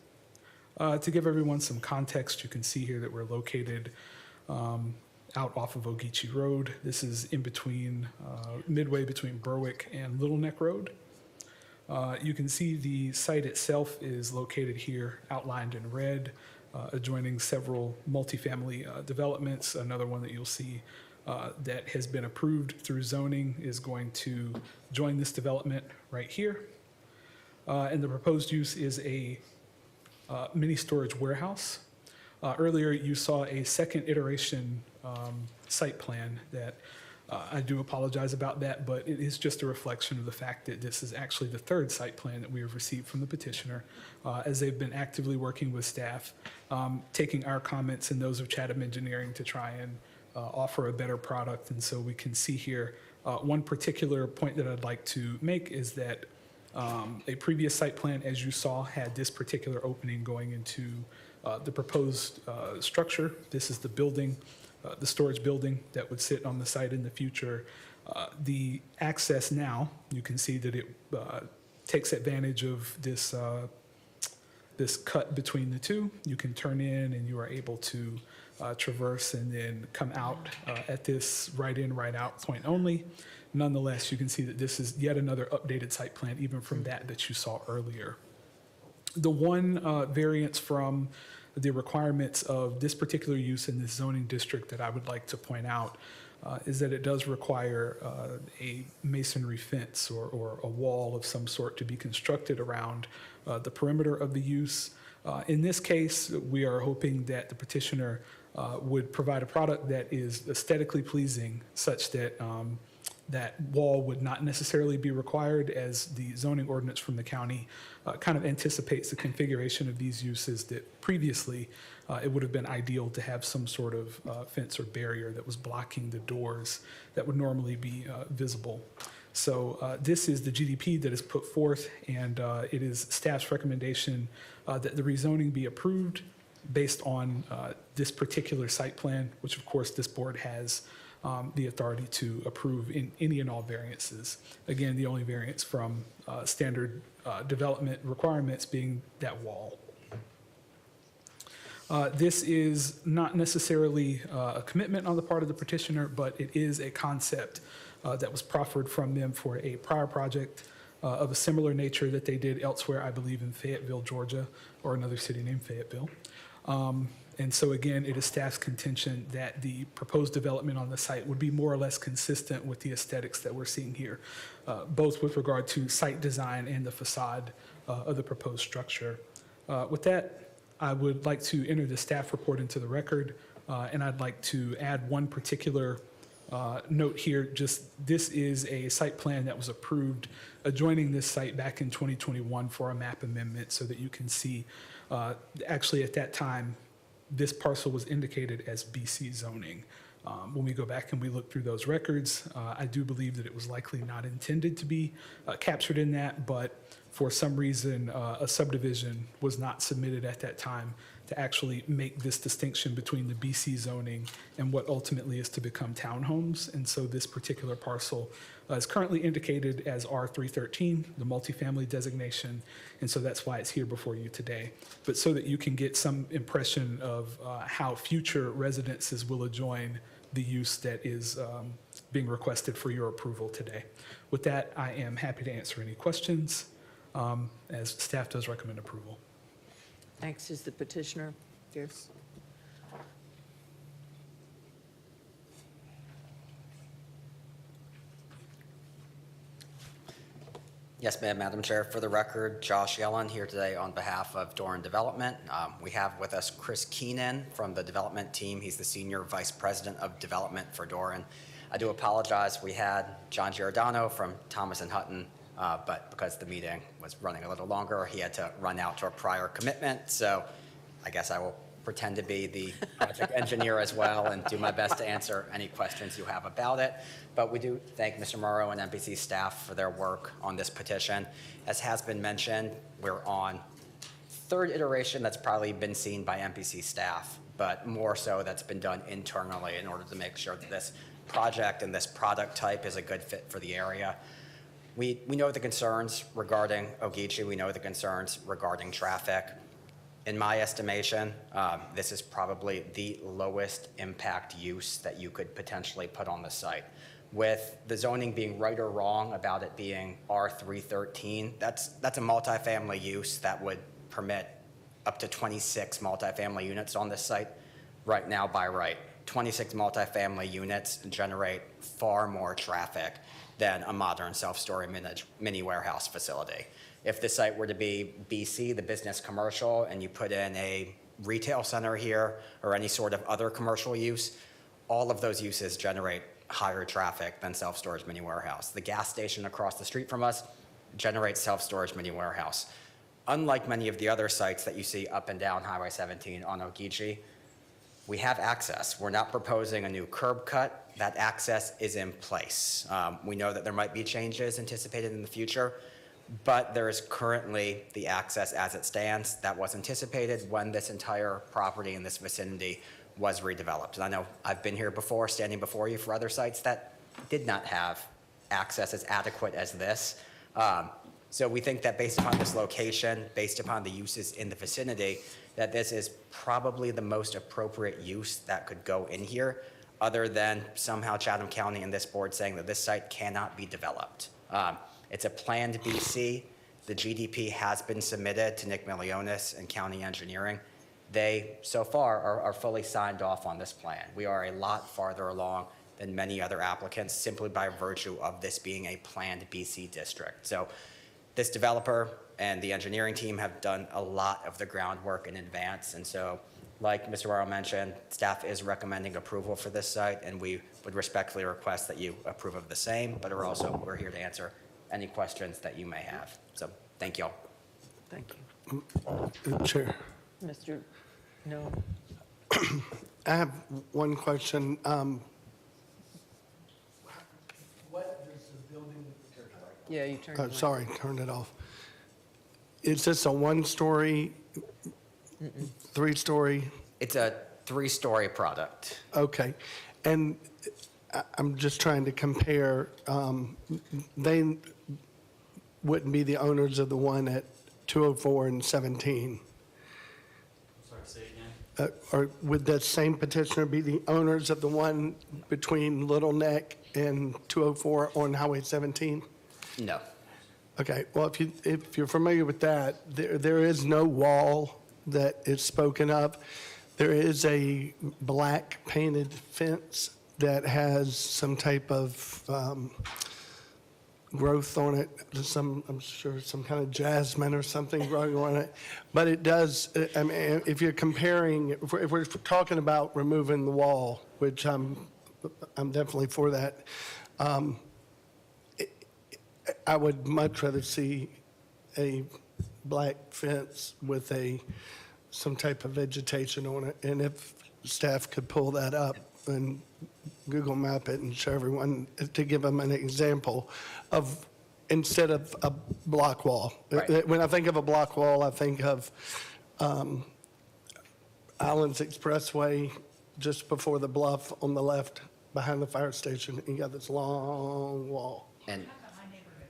To give everyone some context, you can see here that we're located out off of Ogeechee Road. This is in between, midway between Berwick and Little Neck Road. You can see the site itself is located here, outlined in red, adjoining several multifamily developments. Another one that you'll see that has been approved through zoning is going to join this development right here. And the proposed use is a mini storage warehouse. Earlier, you saw a second iteration site plan that I do apologize about that, but it is just a reflection of the fact that this is actually the third site plan that we have received from the petitioner, as they've been actively working with staff, taking our comments and those of Chatham Engineering to try and offer a better product. And so we can see here, one particular point that I'd like to make is that a previous site plan, as you saw, had this particular opening going into the proposed structure. This is the building, the storage building that would sit on the site in the future. The access now, you can see that it takes advantage of this, this cut between the two. You can turn in and you are able to traverse and then come out at this right in, right out point only. Nonetheless, you can see that this is yet another updated site plan, even from that you saw earlier. The one variance from the requirements of this particular use in this zoning district that I would like to point out is that it does require a masonry fence or a wall of some sort to be constructed around the perimeter of the use. In this case, we are hoping that the petitioner would provide a product that is aesthetically pleasing, such that that wall would not necessarily be required, as the zoning ordinance from the county kind of anticipates the configuration of these uses that previously it would have been ideal to have some sort of fence or barrier that was blocking the doors that would normally be visible. So this is the GDP that is put forth, and it is staff's recommendation that the rezoning be approved based on this particular site plan, which of course this board has the authority to approve in any and all variances. Again, the only variance from standard development requirements being that wall. This is not necessarily a commitment on the part of the petitioner, but it is a concept that was proffered from them for a prior project of a similar nature that they did elsewhere, I believe in Fayetteville, Georgia, or another city named Fayetteville. And so again, it is staff's contention that the proposed development on the site would be more or less consistent with the aesthetics that we're seeing here, both with regard to site design and the facade of the proposed structure. With that, I would like to enter the staff report into the record, and I'd like to add one particular note here. Just this is a site plan that was approved adjoining this site back in 2021 for a map amendment, so that you can see actually at that time this parcel was indicated as BC zoning. When we go back and we look through those records, I do believe that it was likely not intended to be captured in that, but for some reason a subdivision was not submitted at that time to actually make this distinction between the BC zoning and what ultimately is to become townhomes. And so this particular parcel is currently indicated as R313, the multifamily designation, and so that's why it's here before you today. But so that you can get some impression of how future residences will adjoin the use that is being requested for your approval today. With that, I am happy to answer any questions, as staff does recommend approval. Thanks. Is the petitioner here? Yes, ma'am, Madam Chair. For the record, Josh Yellen here today on behalf of Doran Development. We have with us Chris Keenan from the development team. He's the Senior Vice President of Development for Doran. I do apologize. We had John Giordano from Thomas & Hutton but because the meeting was running a little longer, he had to run out to a prior commitment. So I guess I will pretend to be the project engineer as well and do my best to answer any questions you have about it. But we do thank Mr. Morrow and MPC staff for their work on this petition. As has been mentioned, we're on third iteration that's probably been seen by MPC staff, but more so that's been done internally in order to make sure that this project and this product type is a good fit for the area. We know the concerns regarding Ogeechee. We know the concerns regarding traffic. In my estimation, this is probably the lowest impact use that you could potentially put on the site. With the zoning being right or wrong about it being R313, that's a multifamily use that would permit up to 26 multifamily units on this site right now by right. 26 multifamily units generate far more traffic than a modern self-storage mini warehouse facility. If the site were to be BC, the business commercial, and you put in a retail center here or any sort of other commercial use, all of those uses generate higher traffic than self-storage mini warehouse. The gas station across the street from us generates self-storage mini warehouse. Unlike many of the other sites that you see up and down Highway 17 on Ogeechee, we have access. We're not proposing a new curb cut. That access is in place. We know that there might be changes anticipated in the future, but there is currently the access as it stands that was anticipated when this entire property in this vicinity was redeveloped. And I know I've been here before, standing before you for other sites that did not have access as adequate as this. So we think that based upon this location, based upon the uses in the vicinity, that this is probably the most appropriate use that could go in here, other than somehow Chatham County and this board saying that this site cannot be developed. It's a planned BC. The GDP has been submitted to Nick Milionis and County Engineering. They, so far, are fully signed off on this plan. We are a lot farther along than many other applicants simply by virtue of this being a planned BC district. So this developer and the engineering team have done a lot of the groundwork in advance. And so, like Mr. Morrow mentioned, staff is recommending approval for this site, and we would respectfully request that you approve of the same, but we're here to answer any questions that you may have. So thank you all. Thank you. Chair, Mr. No. I have one question. What does the building? Yeah, you turned it. Sorry, turned it off. Is this a one-story, three-story? It's a 3-story product. Okay. And I'm just trying to compare, they wouldn't be the owners of the one at 204 and 17. Sorry, say again? Or would that same petitioner be the owners of the one between Little Neck and 204 on Highway 17? No. Okay, well, if you're familiar with that, there is no wall that is spoken of. There is a black painted fence that has some type of growth on it, I'm sure some kind of jasmine or something growing on it. But it does, I mean, if you're comparing, if we're talking about removing the wall, which I'm definitely for that, I would much rather see a black fence with some type of vegetation on it. And if staff could pull that up and Google map it and show everyone to give them an example of, instead of a block wall. Right. When I think of a block wall, I think of Islands Expressway just before the bluff on the left behind the fire station. You got this long wall. And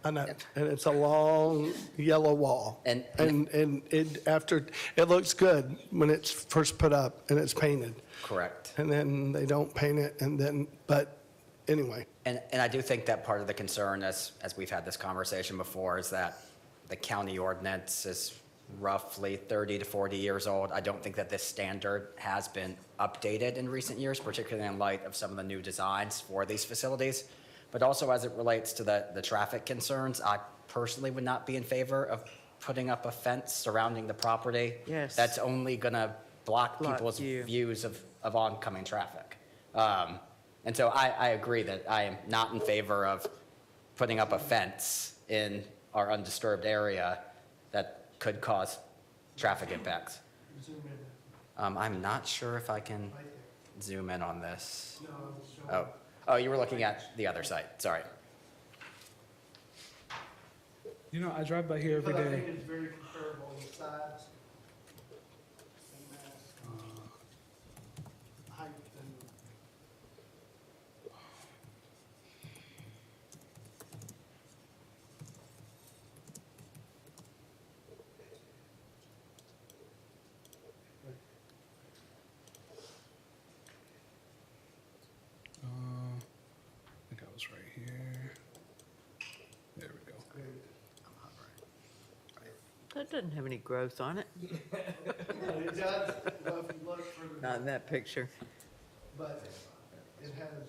I know, and it's a long yellow wall. And it looks good when it's first put up and it's painted. correct. And then they don't paint it, but anyway. And I do think that part of the concern, as we've had this conversation before, is that the county ordinance is roughly 30 to 40 years old. I don't think that this standard has been updated in recent years, particularly in light of some of the new designs for these facilities. But also as it relates to the traffic concerns, I personally would not be in favor of putting up a fence surrounding the property. Yes. That's only going to block Block people's view. views of oncoming traffic. And so I agree that I am not in favor of putting up a fence in our undisturbed area that could cause traffic impacts. I'm not sure if I can zoom in on this. Oh, you were looking at the other site, sorry. You know, I drive by here every But I day. think it's very comparable in size. Height and I think I was right here. There we go. That doesn't have any growth on it. it does, well, if you look further Not in that picture. but it has,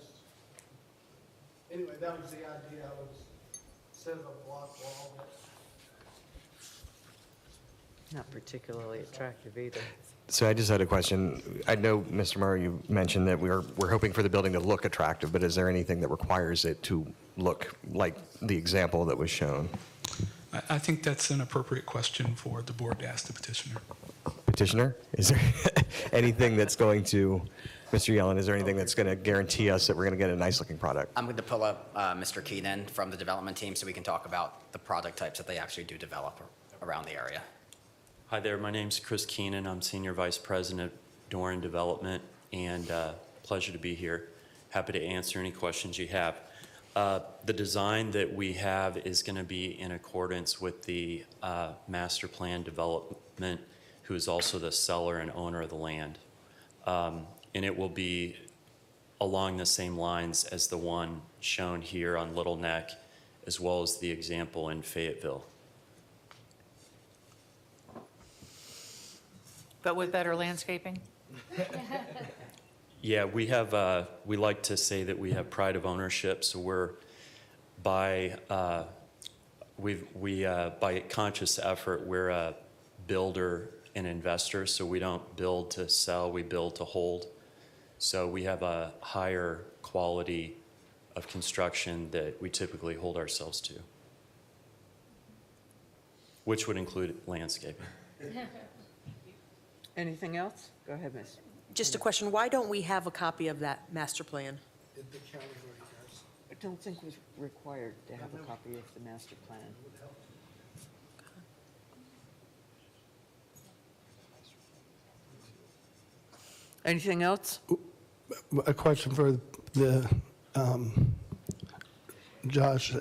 anyway, that was the idea, I was, instead of a block wall, Not particularly attractive either. So I just had a question. I know, Mr. Murray, you mentioned that we're hoping for the building to look attractive, but is there anything that requires it to look like the example that was shown? I think that's an appropriate question for the board to ask the petitioner. Petitioner, is there anything that's going to, Mr. Yellen, is there anything that's going to guarantee us that we're going to get a nice-looking product? I'm going to pull up Mr. Keenan from the development team so we can talk about the product types that they actually do develop around the area. Hi there, my name's Chris Keenan. I'm Senior Vice President, Doran Development, and pleasure to be here. Happy to answer any questions you have. The design that we have is going to be in accordance with the master plan development, who is also the seller and owner of the land. And it will be along the same lines as the one shown here on Little Neck, as well as the example in Fayetteville. But with better landscaping? Yeah, we have, we like to say that we have pride of ownership, so we're by, by conscious effort, we're a builder and investor, so we don't build to sell, we build to hold. So we have a higher quality of construction that we typically hold ourselves to, which would include landscaping. Anything else? Go ahead, Miss. Just a question, why don't we have a copy of that master plan? the county already does. I don't think we're required to have a copy of the master plan. Anything else? A question for the, Josh.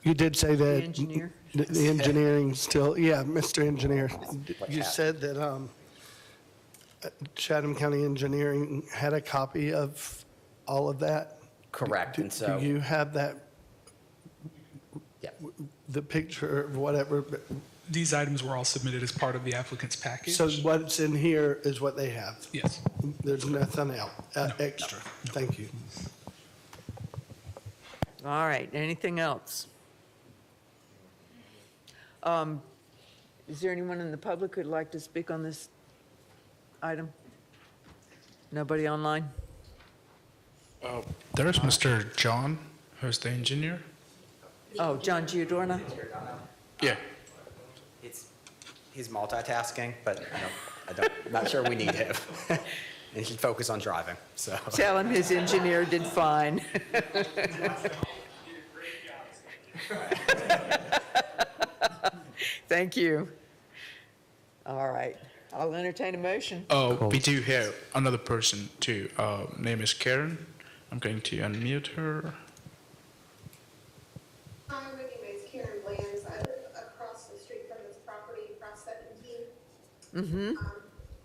You did say that. The engineer? The engineering still, yeah, Mr. Engineer. You said that Chatham County Engineering had a copy of all of that? Correct, and so. Do you have that, Yeah. the picture of whatever? These items were all submitted as part of the applicant's package. So what's in here is what they have? Yes. There's nothing else, extra? Thank you. All right, anything else? Is there anyone in the public who'd like to speak on this item? Nobody online? There's Mr. John, who's the engineer. Oh, John Giordano? Yeah. He's multitasking, but I'm not sure we need him. And he should focus on driving, so. Tell him his engineer did fine. Thank you. All right, I'll entertain a motion. Oh, we do have another person too. Name is Karen. I'm going to unmute her. Hi, my name is Karen Blands. I live across the street from this property, across 17.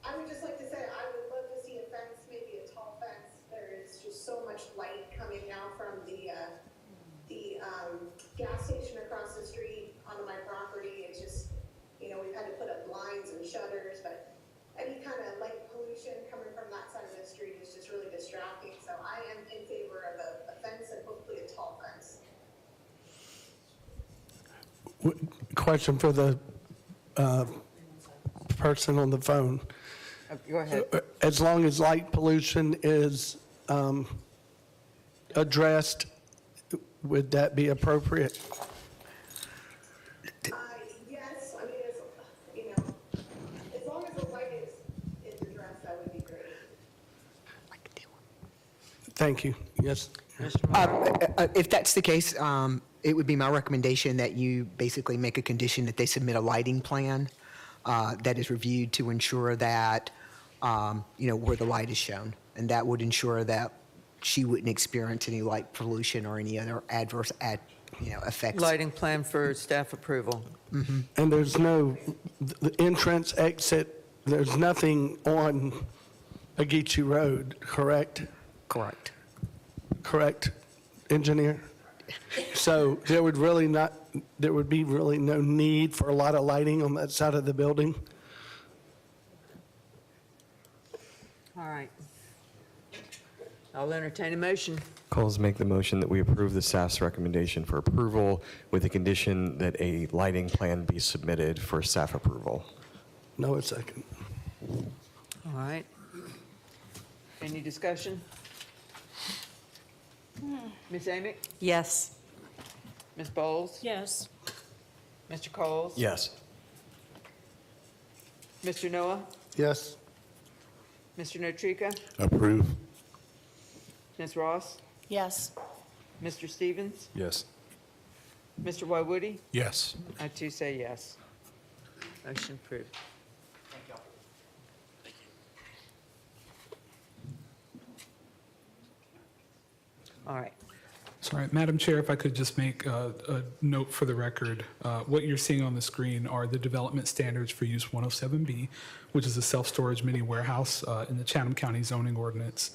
I would just like to say, I would love to see a fence, maybe a tall fence. There is just so much light coming now from the gas station across the street onto my property. It's just, we've had to put up blinds and shutters, but any kind of light pollution coming from that side of the street is just really distracting. So I am in favor of a fence and hopefully a tall fence. Question for the person on the phone. Go ahead. As long as light pollution is addressed, would that be appropriate? Thank you. Yes. If that's the case, it would be my recommendation that you basically make a condition that they submit a lighting plan that is reviewed to ensure that, where the light is shown. And that would ensure that she wouldn't experience any light pollution or any other adverse effects. Lighting plan for staff approval. And there's no, the entrance, exit, there's nothing on Ageechee Road, correct? Correct. Correct, engineer? So there would be really no need for a lot of lighting on that side of the building? All right. I'll entertain a motion. Coles make the motion that we approve the staff's recommendation for approval with the condition that a lighting plan be submitted for staff approval. No, a second. All right. Any discussion? Ms. Amick? Yes. Ms. Bowles? Yes. Mr. Coles? Yes. Mr. Noah? Yes. Mr. Notrika? Approve. Ms. Ross? Yes. Mr. Stevens? Yes. Mr. Woody? Yes. I too say yes. Motion approved. All right. Sorry, Madam Chair, if I could just make a note for the record. What you're seeing on the screen are the development standards for use 107B, which is a self-storage mini warehouse in the Chatham County zoning ordinance.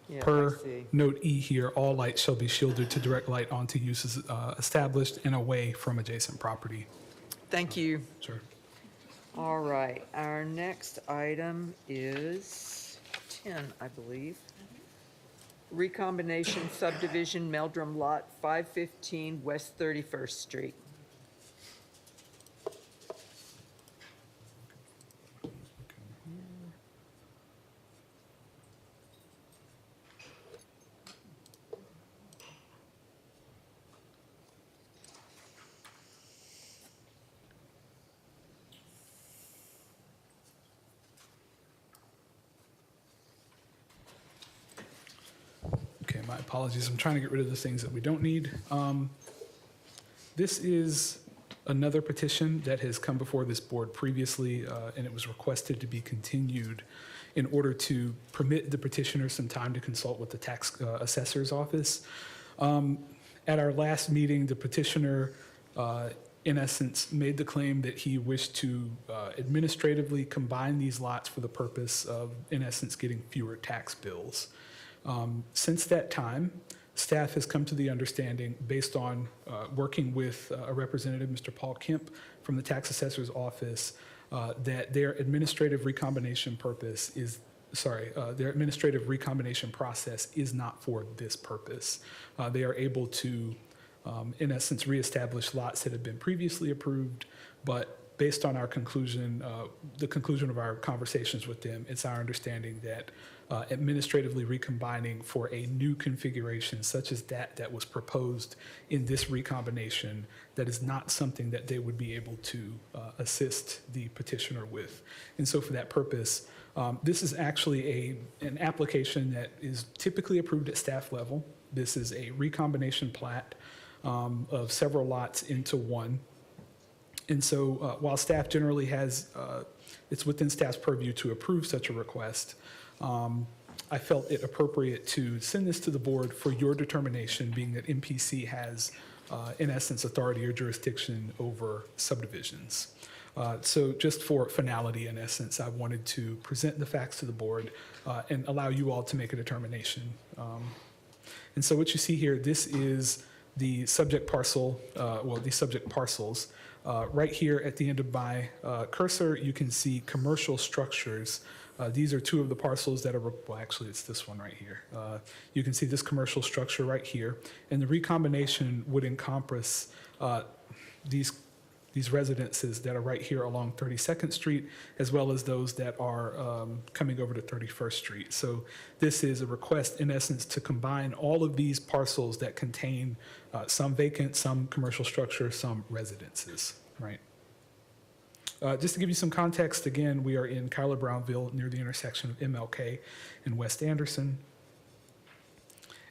Yeah, Per I see. note E here, all lights shall be shielded to direct light onto uses established and away from adjacent property. Thank you. Sure. All right, our next item is 10, I believe. Recombination subdivision Meldrum Lot 515 West 31st Street. Okay, my apologies. I'm trying to get rid of the things that we don't need. This is another petition that has come before this board previously, and it was requested to be continued in order to permit the petitioner some time to consult with the tax assessor's office. At our last meeting, the petitioner, in essence, made the claim that he wished to administratively combine these lots for the purpose of, in essence, getting fewer tax bills. Since that time, staff has come to the understanding, based on working with a representative, Mr. Paul Kemp, from the tax assessor's office, that their administrative recombination their administrative recombination process is not for this purpose. They are able to, in essence, reestablish lots that have been previously approved, but based on our conclusion, the conclusion of our conversations with them, it's our understanding that administratively recombining for a new configuration such as that was proposed in this recombination, that is not something that they would be able to assist the petitioner with. And so for that purpose, this is actually an application that is typically approved at staff level. This is a recombination plat of several lots into one. And so while staff generally has, it's within staff's purview to approve such a request, I felt it appropriate to send this to the board for your determination, being that MPC has, in essence, authority or jurisdiction over subdivisions. So just for finality, in essence, I wanted to present the facts to the board and allow you all to make a determination. And so what you see here, this is the subject parcel, the subject parcels. Right here at the end of my cursor, you can see commercial structures. These are two of the parcels that are, well, actually, it's this one right here. You can see this commercial structure right here. And the recombination would encompass these residences that are right here along 32nd Street, as well as those that are coming over to 31st Street. So this is a request, in essence, to combine all of these parcels that contain some vacant, some commercial structure, some residences, right? Just to give you some context, again, we are in Cuyler Brownville near the intersection of MLK and West Anderson.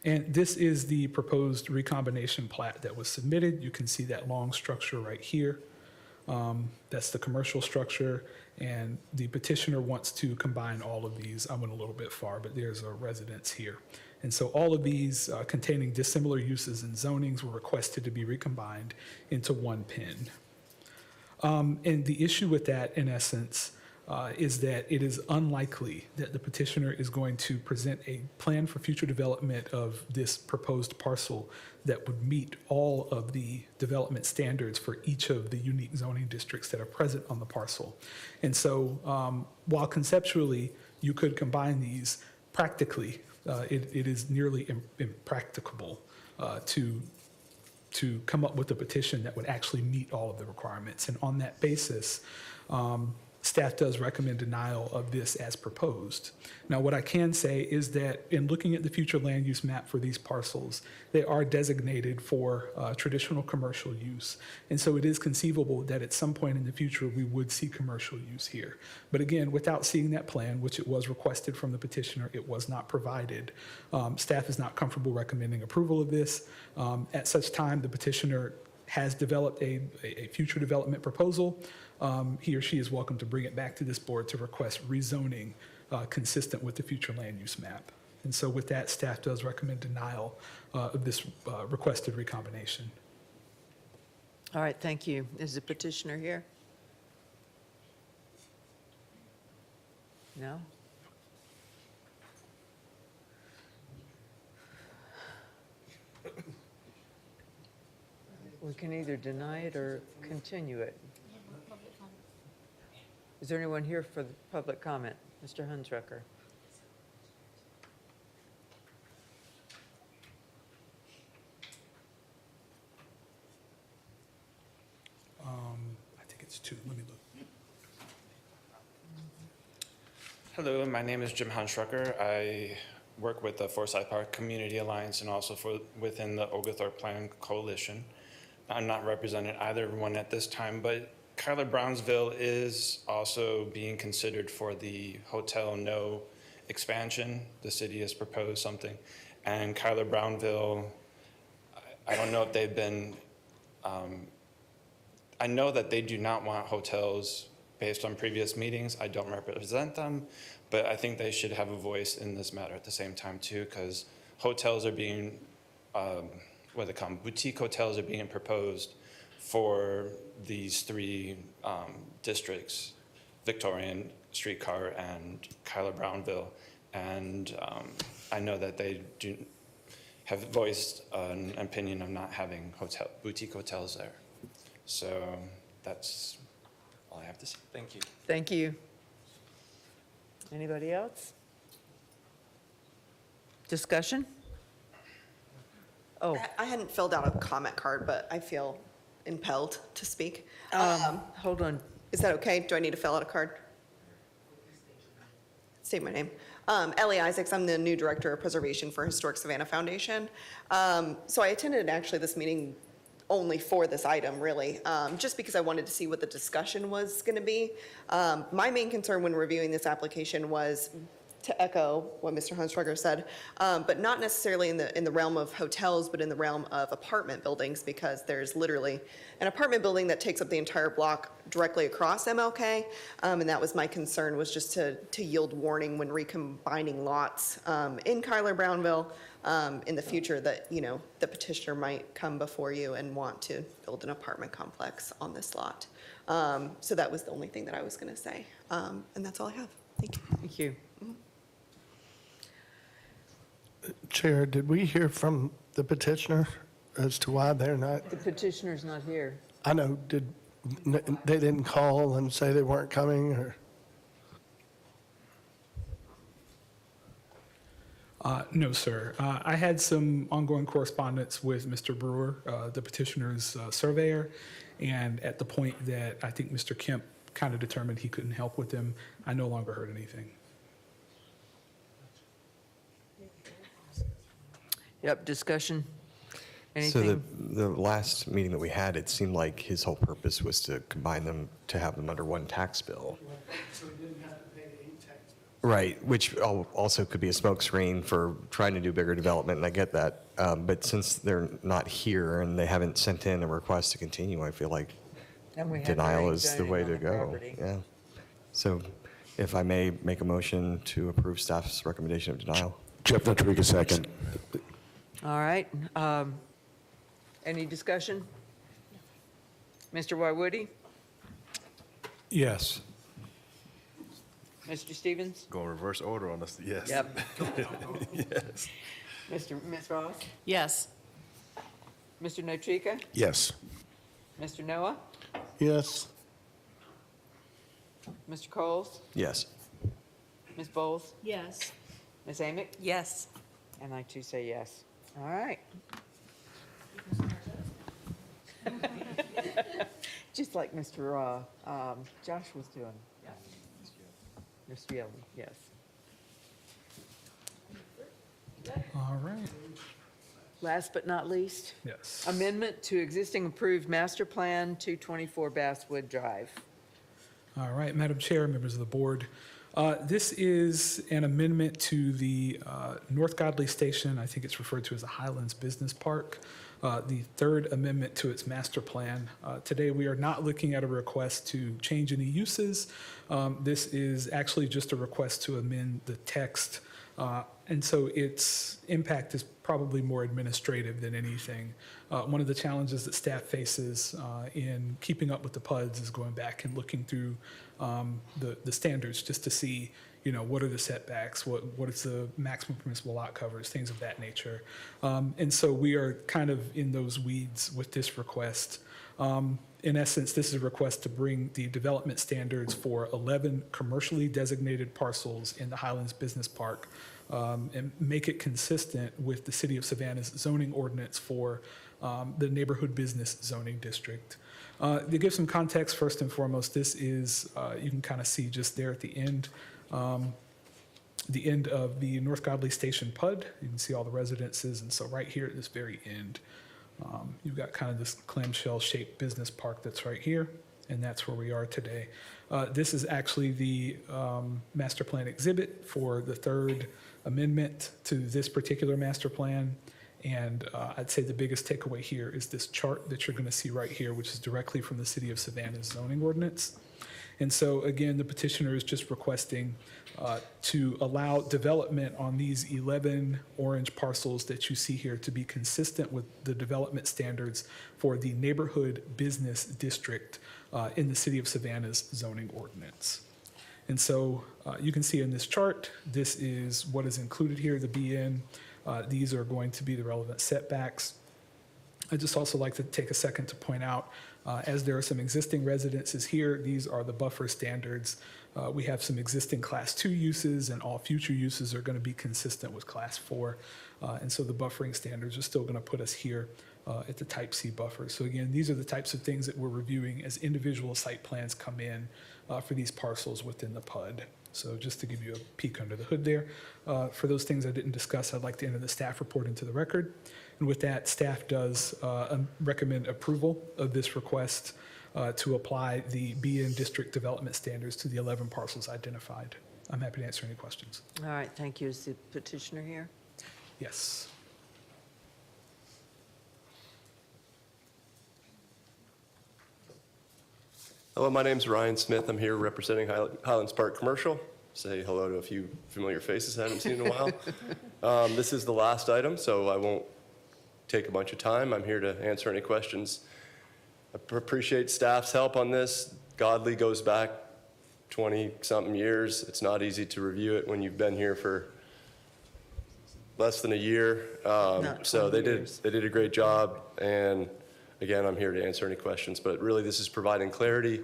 And this is the proposed recombination plat that was submitted. You can see that long structure right here. That's the commercial structure, and the petitioner wants to combine all of these. I went a little bit far, but there's a residence here. And so all of these containing dissimilar uses and zonings were requested to be recombined into one PIN. And the issue with that, in essence, is that it is unlikely that the petitioner is going to present a plan for future development of this proposed parcel that would meet all of the development standards for each of the unique zoning districts that are present on the parcel. And so while conceptually you could combine these, practically it is nearly impracticable to come up with a petition that would actually meet all of the requirements. And on that basis, staff does recommend denial of this as proposed. Now, what I can say is that in looking at the future land use map for these parcels, they are designated for traditional commercial use. And so it is conceivable that at some point in the future, we would see commercial use here. But again, without seeing that plan, which it was requested from the petitioner, it was not provided. Staff is not comfortable recommending approval of this. At such time, the petitioner has developed a future development proposal. He or she is welcome to bring it back to this board to request rezoning consistent with the future land use map. And so with that, staff does recommend denial of this requested recombination. All right, thank you. Is the petitioner here? No? We can either deny it or continue it. Is there anyone here for the public comment? Mr. Hunsrucker. I think it's two. Let me look. Hello, my name is Jim Hunstrucker. I work with the Forsyth Park Community Alliance and also within the Oglethorpe Plan Coalition. I'm not representing either one at this time, but Kyler Brownsville is also being considered for the Hotel No expansion. The city has proposed something. And Kyler Brownville, I don't know if they've been, I know that they do not want hotels based on previous meetings. I don't represent them, but I think they should have a voice in this matter at the same time too, because hotels are being, what they call them, boutique hotels are being proposed for these three districts, Victorian, Streetcar, and Kyler Brownville. And I know that they do have voiced an opinion of not having boutique hotels there. So that's all I have to say. Thank you. Thank you. Anybody else? Discussion? Oh, I hadn't filled out a comment card, but I feel impelled to speak. hold on. Is that okay? Do I need to fill out a card? State my name. Ellie Isaacs, I'm the new Director of Preservation for Historic Savannah Foundation. So I attended actually this meeting only for this item, really, just because I wanted to see what the discussion was going to be. My main concern when reviewing this application was to echo what Mr. Hunstrucker said, but not necessarily in the realm of hotels, but in the realm of apartment buildings, because there's literally an apartment building that takes up the entire block directly across MLK, and that was my concern, was just to yield warning when recombining lots in Kyler Brownville in the future that, you know, the petitioner might come before you and want to build an apartment complex on this lot. So that was the only thing that I was going to say, and that's all I have. Thank you. Thank you. Chair, did we hear from the petitioner as to why they're not? The petitioner's not here. I know, they didn't call and say they weren't coming, or? No, sir. I had some ongoing correspondence with Mr. Brewer, the petitioner's surveyor, and at the point that I think Mr. Kemp kind of determined he couldn't help with them, I no longer heard anything. Yep, discussion? So Anything? the last meeting that we had, it seemed like his whole purpose was to combine them, to have them under one tax bill. So he didn't have to pay 8 tax bills. Right, which also could be a smokescreen for trying to do bigger development, and I get that. But since they're not here and they haven't sent in a request to continue, I feel like And we have denial their is the zoning way on to the go. property. Yeah. So if I may make a motion to approve staff's recommendation of denial. Jeff Ventrica, second. All right. Any discussion? Mr. Wywoody? Yes. Mr. Stevens? Going reverse order on us, yes. Yep. Yes. Ms. Ross? Yes. Mr. Nochika? Yes. Mr. Noah? Yes. Mr. Coles? Yes. Ms. Bowles? Yes. Ms. Amick? Yes. And I too say yes. All right. Just like Mr. Josh was doing. Mr. Yellen, yes. All right. Last but not least, Yes. amendment to existing approved master plan, 224 Basswood Drive. All right, Madam Chair, members of the board. This is an amendment to the North Godley Station. I think it's referred to as the Highlands Business Park, the third amendment to its master plan. Today, we are not looking at a request to change any uses. This is actually just a request to amend the text. And so its impact is probably more administrative than anything. One of the challenges that staff faces in keeping up with the PUDs is going back and looking through the standards just to see, what are the setbacks, what is the maximum permissible lot covers, things of that nature. And so we are kind of in those weeds with this request. In essence, this is a request to bring the development standards for 11 commercially designated parcels in the Highlands Business Park and make it consistent with the City of Savannah's zoning ordinance for the neighborhood business zoning district. To give some context, first and foremost, this is, you can kind of see just there at the end of the North Godley Station PUD. You can see all the residences, and so right here at this very end, you've got kind of this clamshell-shaped business park that's right here, and that's where we are today. This is actually the master plan exhibit for the third amendment to this particular master plan. And I'd say the biggest takeaway here is this chart that you're going to see right here, which is directly from the City of Savannah's zoning ordinance. And so, again, the petitioner is just requesting to allow development on these 11 orange parcels that you see here to be consistent with the development standards for the neighborhood business district in the City of Savannah's zoning ordinance. And so you can see in this chart, this is what is included here, the BN. These are going to be the relevant setbacks. I'd just also like to take a second to point out, as there are some existing residences here, these are the buffer standards. We have some existing Class 2 uses, and all future uses are going to be consistent with Class 4. And so the buffering standards are still going to put us here at the Type C buffer. So again, these are the types of things that we're reviewing as individual site plans come in for these parcels within the PUD. So just to give you a peek under the hood there. For those things I didn't discuss, I'd like to enter the staff report into the record. And with that, staff does recommend approval of this request to apply the BN district development standards to the 11 parcels identified. I'm happy to answer any questions. All right, thank you. Is the petitioner here? Yes. Hello, my name's Ryan Smith. I'm here representing Highlands Park Commercial. Say hello to a few familiar faces I haven't seen in a while. This is the last item, so I won't take a bunch of time. I'm here to answer any questions. I appreciate staff's help on this. Godly goes back 20-something years. It's not easy to review it when you've been here for less than a year. So they did a great job, and again, I'm here to answer any questions, but really this is providing clarity.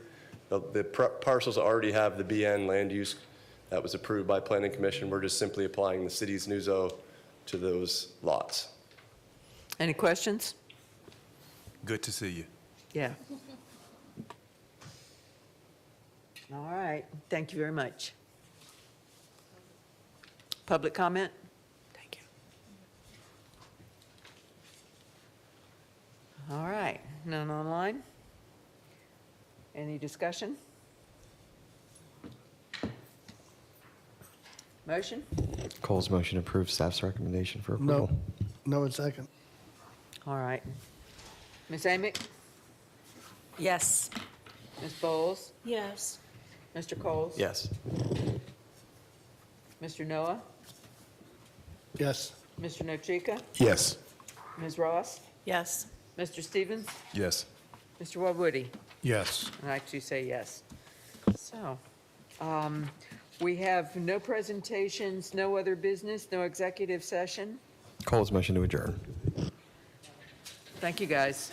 The parcels already have the BN land use that was approved by Planning Commission. We're just simply applying the city's NUZO to those lots. Any questions? Good to see you. Yeah. All right, thank you very much. Public comment? Thank you. All right, none online? Any discussion? Motion? Cole's motion approves staff's recommendation for approval. No, it's second. All right. Ms. Amick? Yes. Ms. Bowles? Yes. Mr. Coles? Yes. Mr. Noah? Yes. Mr. Nochika? Yes. Ms. Ross? Yes. Mr. Stevens? Yes. Mr. Wabwoody? Yes. And I too say yes. So, we have no presentations, no other business, no executive session. Cole's motion to adjourn. Thank you, guys.